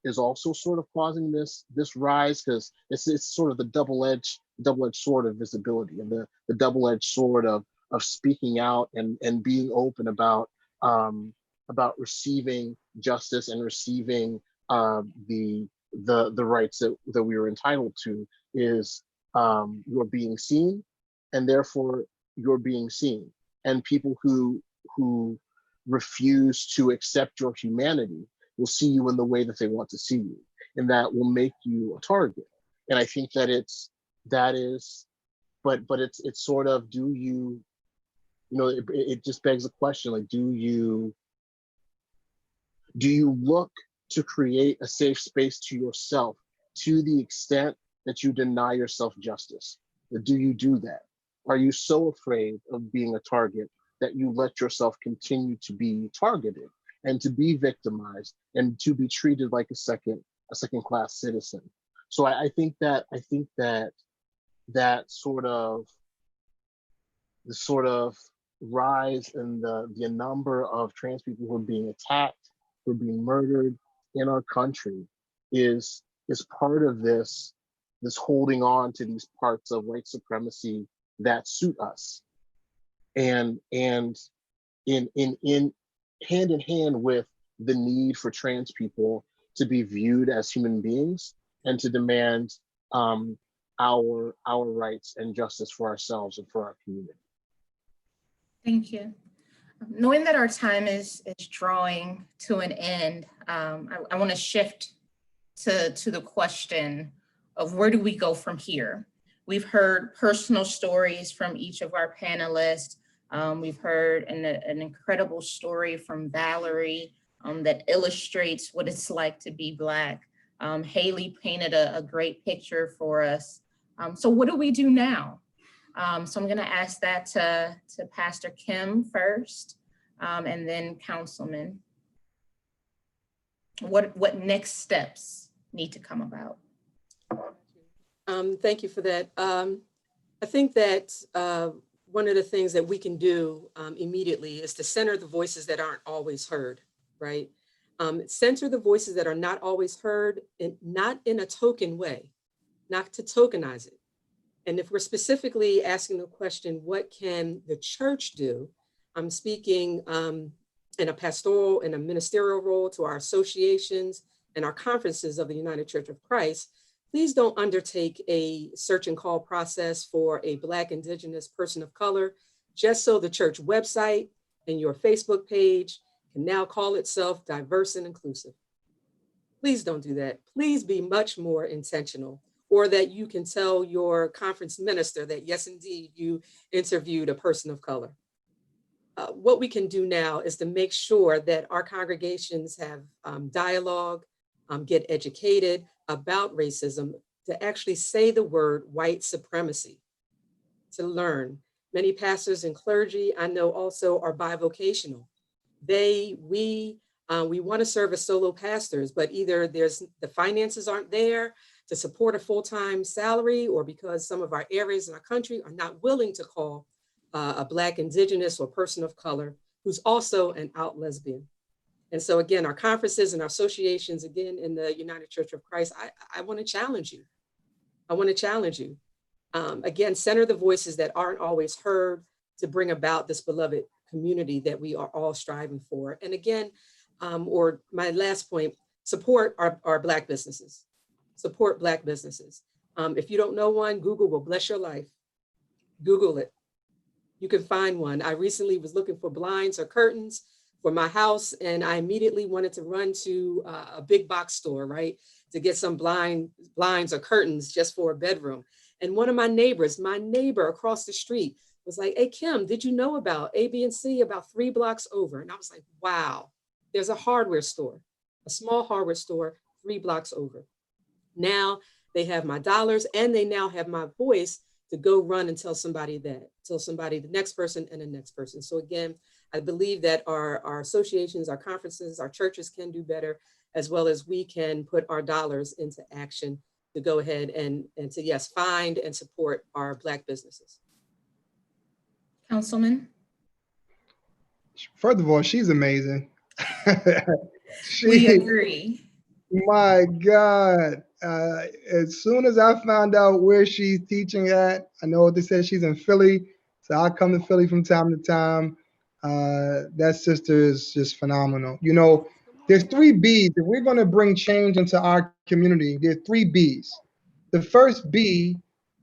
is also sort of causing this rise, because it's sort of the double-edged sword of visibility, and the double-edged sword of speaking out and being open about receiving justice and receiving the rights that we are entitled to, is you're being seen, and therefore you're being seen. And people who refuse to accept your humanity will see you in the way that they want to see you, and that will make you a target. And I think that it's sort of, it just begs the question, like, do you look to create a safe space to yourself to the extent that you deny yourself justice? Do you do that? Are you so afraid of being a target that you let yourself continue to be targeted and to be victimized and to be treated like a second class citizen? So I think that sort of rise in the number of trans people who are being attacked, who are being murdered in our country, is part of this holding on to these parts of white supremacy that suit us, and in hand in hand with the need for trans people to be viewed as human beings and to demand our rights and justice for ourselves and for our community. Thank you. Knowing that our time is drawing to an end, I want to shift to the question of where do we go from here? We've heard personal stories from each of our panelists. We've heard an incredible story from Valerie that illustrates what it's like to be Black. Haley painted a great picture for us. So what do we do now? So I'm gonna ask that to Pastor Kim first, and then Councilman. What next steps need to come about? Thank you for that. I think that one of the things that we can do immediately is to center the voices that aren't always heard, right? Center the voices that are not always heard, and not in a token way, not to tokenize it. And if we're specifically asking the question, what can the church do? I'm speaking in a pastoral and a ministerial role to our associations and our conferences of the United Church of Christ. Please don't undertake a search and call process for a Black, Indigenous, person of color just so the church website and your Facebook page can now call itself diverse and inclusive. Please don't do that. Please be much more intentional, or that you can tell your conference minister that, yes, indeed, you interviewed a person of color. What we can do now is to make sure that our congregations have dialogue, get educated about racism, to actually say the word white supremacy, to learn. Many pastors and clergy I know also are bivocational. We want to serve as solo pastors, but either the finances aren't there to support a full-time salary, or because some of our areas in our country are not willing to call a Black, Indigenous, or person of color who's also an out lesbian. And so again, our conferences and our associations, again, in the United Church of Christ, I want to challenge you. I want to challenge you. Again, center the voices that aren't always heard to bring about this beloved community that we are all striving for. And again, or my last point, support our Black businesses. Support Black businesses. If you don't know one, Google will bless your life. Google it. You can find one. I recently was looking for blinds or curtains for my house, and I immediately wanted to run to a big box store, right, to get some blinds or curtains just for a bedroom. And one of my neighbor across the street was like, "Hey, Kim, did you know about A, B, and C about 3 blocks over?" And I was like, wow, there's a hardware store, a small hardware store 3 blocks over. Now they have my dollars, and they now have my voice to go run and tell somebody, the next person and the next person. So again, I believe that our associations, our conferences, our churches can do better, as well as we can put our dollars into action to go ahead and to, yes, find and support our Black businesses. Councilman? First of all, she's amazing. We agree. My God. As soon as I found out where she's teaching at, I know what they said, she's in Philly. So I come to Philly from time to time. That sister is just phenomenal. You know, there's 3 B's. If we're going to bring change into our community, there's 3 B's. The first B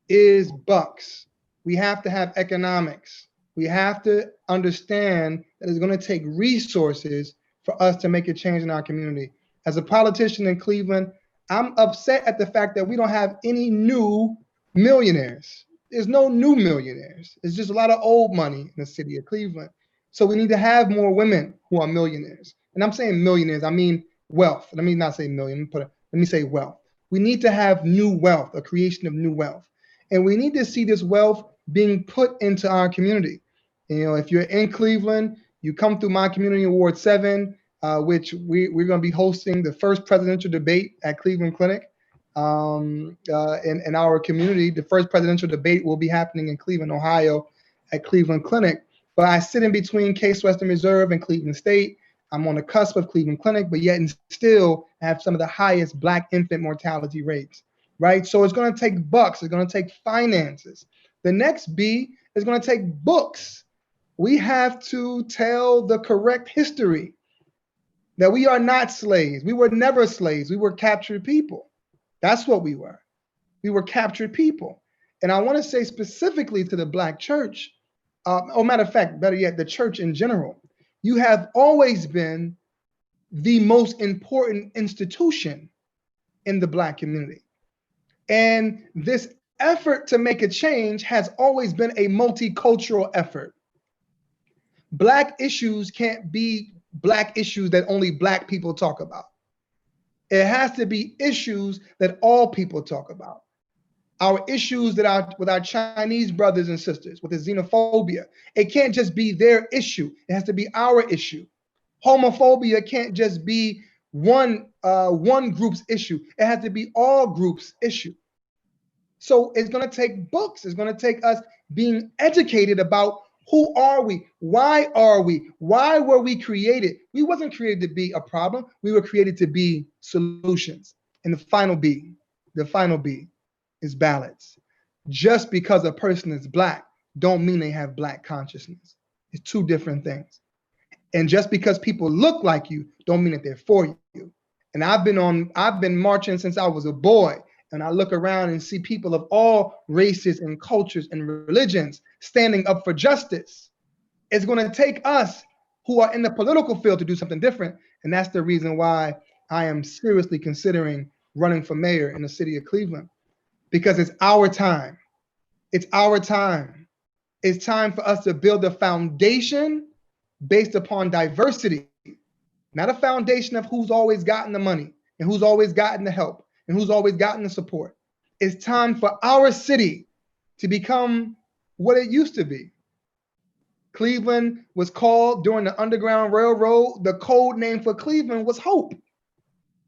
is bucks. We have to have economics. We have to understand that it's going to take resources for us to make a change in our community. As a politician in Cleveland, I'm upset at the fact that we don't have any new millionaires. There's no new millionaires. It's just a lot of old money in the city of Cleveland. So we need to have more women who are millionaires. And I'm saying millionaires, I mean wealth. Let me not say million, let me say wealth. We need to have new wealth, a creation of new wealth. And we need to see this wealth being put into our community. You know, if you're in Cleveland, you come through my community in Ward 7, which we're going to be hosting the first presidential debate at Cleveland Clinic. In our community, the first presidential debate will be happening in Cleveland, Ohio at Cleveland Clinic. But I sit in between Case Western Reserve and Cleveland State. I'm on the cusp of Cleveland Clinic, but yet and still have some of the highest Black infant mortality rates, right? So it's going to take bucks. It's going to take finances. The next B is going to take books. We have to tell the correct history, that we are not slaves. We were never slaves. We were captured people. That's what we were. We were captured people. And I want to say specifically to the Black church, matter of fact, better yet, the church in general, you have always been the most important institution in the Black community. And this effort to make a change has always been a multicultural effort. Black issues can't be Black issues that only Black people talk about. It has to be issues that all people talk about. Our issues that are with our Chinese brothers and sisters, with the xenophobia, it can't just be their issue. It has to be our issue. Homophobia can't just be one group's issue. It has to be all groups' issue. So it's going to take books. It's going to take us being educated about who are we? Why are we? Why were we created? We wasn't created to be a problem. We were created to be solutions. And the final B is balance. Just because a person is Black don't mean they have Black consciousness. It's 2 different things. And just because people look like you don't mean that they're for you. And I've been marching since I was a boy, and I look around and see people of all races and cultures and religions standing up for justice, it's going to take us who are in the political field to do something different. And that's the reason why I am seriously considering running for mayor in the city of Cleveland, because it's our time. It's our time. It's time for us to build a foundation based upon diversity, not a foundation of who's always gotten the money and who's always gotten the help and who's always gotten the support. It's time for our city to become what it used to be. Cleveland was called during the Underground Railroad. The code name for Cleveland was hope.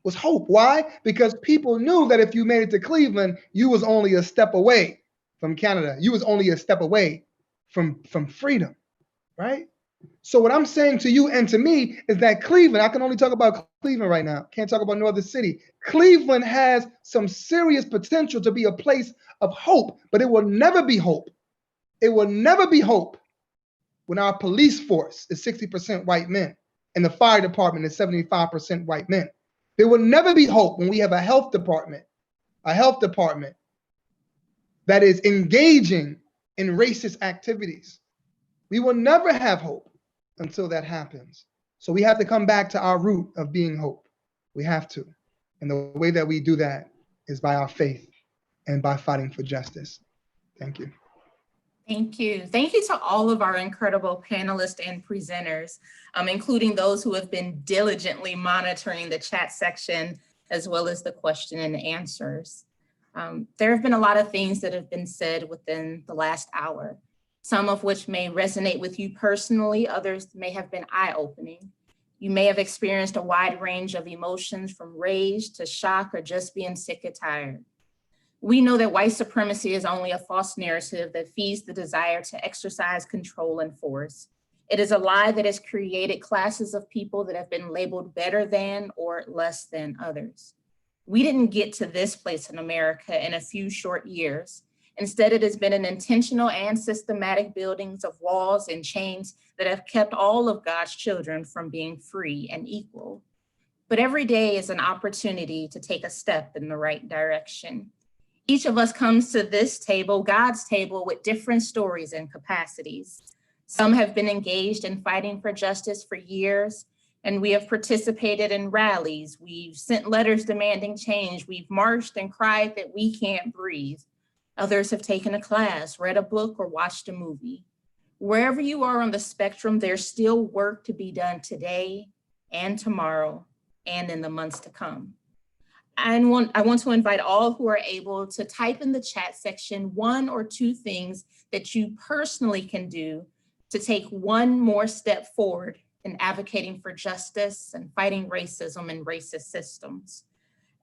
Was hope. Why? Because people knew that if you made it to Cleveland, you was only a step away from Canada. You was only a step away from freedom, right? So what I'm saying to you and to me is that Cleveland, I can only talk about Cleveland right now. Can't talk about no other city. Cleveland has some serious potential to be a place of hope, but it will never be hope. It will never be hope when our police force is 60% white men and the fire department is 75% white men. There will never be hope when we have a health department that is engaging in racist activities. We will never have hope until that happens. So we have to come back to our root of being hope. We have to. And the way that we do that is by our faith and by fighting for justice. Thank you. Thank you. Thank you to all of our incredible panelists and presenters, including those who have been diligently monitoring the chat section, as well as the question and answers. There have been a lot of things that have been said within the last hour, some of which may resonate with you personally, others may have been eye-opening. You may have experienced a wide range of emotions, from rage to shock or just being sick and tired. We know that white supremacy is only a false narrative that feeds the desire to exercise control and force. It is a lie that has created classes of people that have been labeled better than or less than others. We didn't get to this place in America in a few short years. Instead, it has been an intentional and systematic buildings of walls and chains that have kept all of God's children from being free and equal. But every day is an opportunity to take a step in the right direction. Each of us comes to this table, God's table, with different stories and capacities. Some have been engaged in fighting for justice for years, and we have participated in rallies. We've sent letters demanding change. We've marched and cried that we can't breathe. Others have taken a class, read a book, or watched a movie. Wherever you are on the spectrum, there's still work to be done today and tomorrow and in the months to come. I want to invite all who are able to type in the chat section 1 or 2 things that you personally can do to take one more step forward in advocating for justice and fighting racism and racist systems.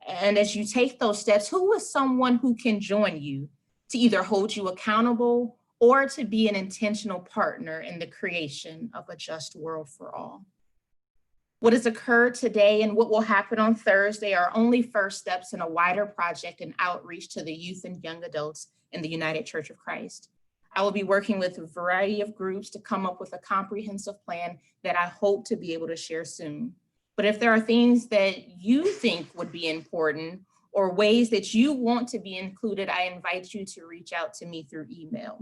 And as you take those steps, who is someone who can join you to either hold you accountable or to be an intentional partner in the creation of a just world for all? What has occurred today and what will happen on Thursday are only first steps in a wider project and outreach to the youth and young adults in the United Church of Christ. I will be working with a variety of groups to come up with a comprehensive plan that I hope to be able to share soon. But if there are things that you think would be important or ways that you want to be included, I invite you to reach out to me through email.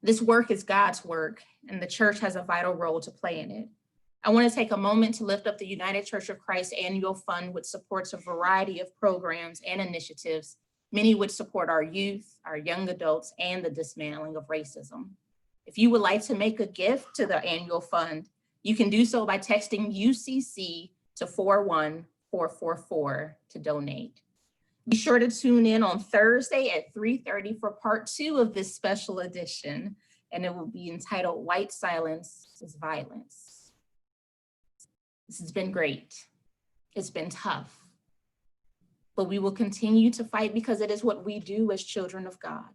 This work is God's work, and the church has a vital role to play in it. I want to take a moment to lift up the United Church of Christ Annual Fund, which supports a variety of programs and initiatives, many which support our youth, our young adults, and the dismantling of racism. If you would like to make a gift to the annual fund, you can do so by texting UCC to 41444 to donate. Be sure to tune in on Thursday at 3:30 for part 2 of this special edition, and it will be entitled White Silence is Violence. This has been great. It's been tough, but we will continue to fight because it is what we do as children of God.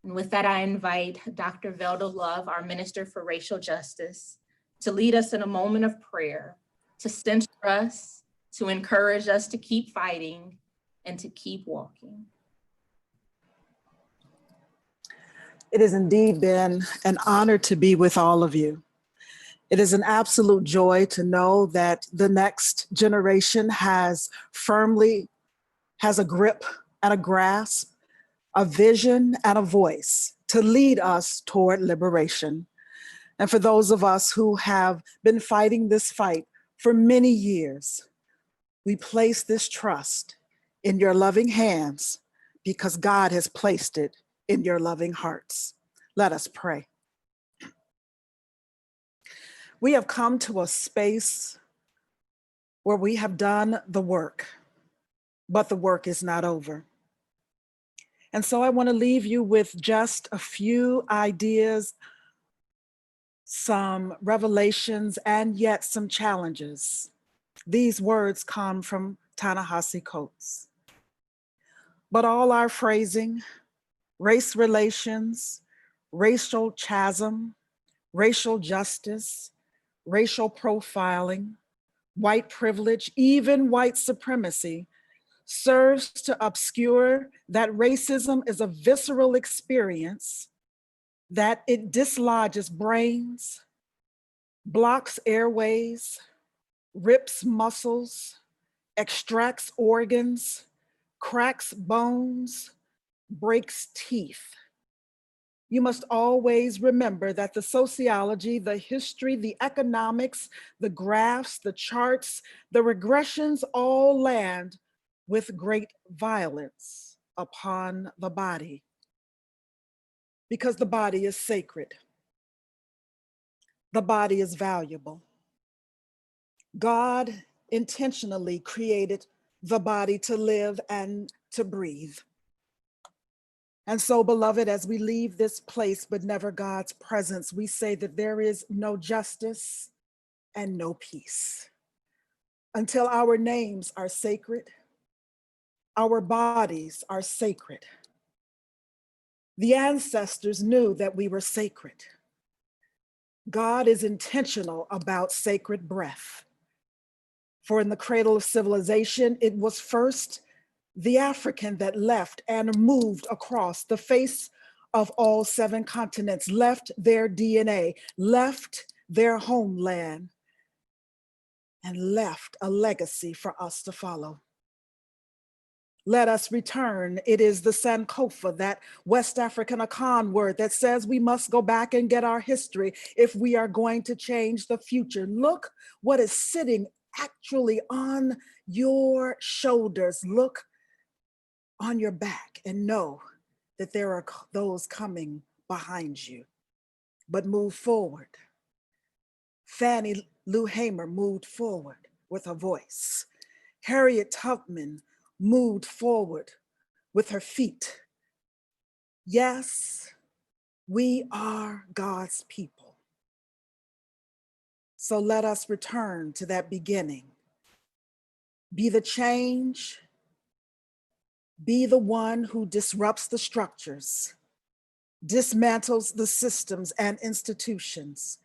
And with that, I invite Dr. Velda Love, our Minister for Racial Justice, to lead us in a moment of prayer, to center us, to encourage us to keep fighting and to keep walking. It has indeed been an honor to be with all of you. It is an absolute joy to know that the next generation has firmly has a grip and a grasp, a vision and a voice to lead us toward liberation. And for those of us who have been fighting this fight for many years, we place this trust in your loving hands because God has placed it in your loving hearts. Let us pray. We have come to a space where we have done the work, but the work is not over. And so I want to leave you with just a few ideas, some revelations, and yet some challenges. These words come from Ta-Nehisi Coates. But all our phrasing, race relations, racial chasm, racial justice, racial profiling, white privilege, even white supremacy, serves to obscure that racism is a visceral experience, that it dislodges brains, blocks airways, rips muscles, extracts organs, cracks bones, breaks teeth. You must always remember that the sociology, the history, the economics, the graphs, the charts, the regressions all land with great violence upon the body, because the body is sacred. The body is valuable. God intentionally created the body to live and to breathe. And so, beloved, as we leave this place, but never God's presence, we say that there is no justice and no peace until our names are sacred, our bodies are sacred. The ancestors knew that we were sacred. God is intentional about sacred breath. For in the cradle of civilization, it was first the African that left and moved across the face of all 7 continents, left their DNA, left their homeland, and left a legacy for us to follow. Let us return. It is the Sankofa, that West African Akan word that says we must go back and get our history if we are going to change the future. Look what is sitting actually on your shoulders. Look on your back and know that there are those coming behind you. But move forward. Fannie Lou Hamer moved forward with her voice. Harriet Tubman moved forward with her feet. Yes, we are God's people. So let us return to that beginning. Be the change. Be the one who disrupts the structures, dismantles the systems and institutions.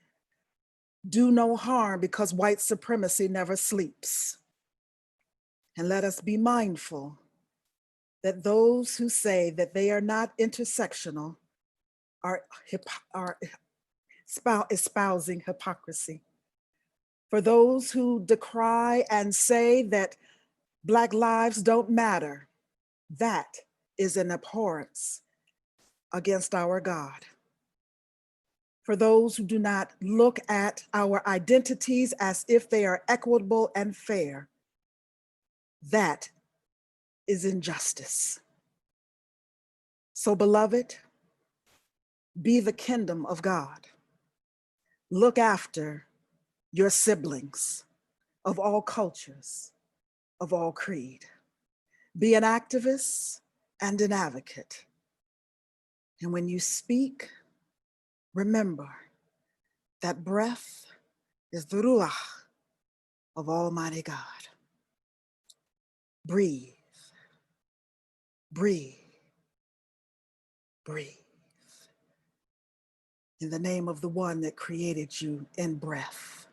Do no harm, because white supremacy never sleeps. And let us be mindful that those who say that they are not intersectional are espousing hypocrisy. For those who decry and say that Black lives don't matter, that is an abhorrence against our God. For those who do not look at our identities as if they are equitable and fair, that is injustice. So, beloved, be the kingdom of God. Look after your siblings of all cultures, of all creed. Be an activist and an advocate. And when you speak, remember that breath is the ruach of Almighty God. Breathe, breathe, breathe. In the name of the one that created you in breath,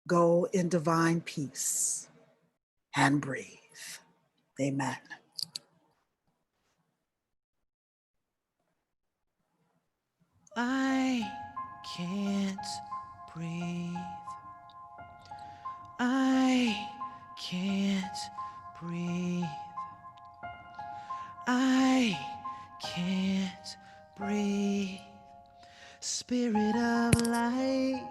go in divine peace and breathe. Amen. I can't breathe. I can't breathe. I can't breathe. Spirit of light,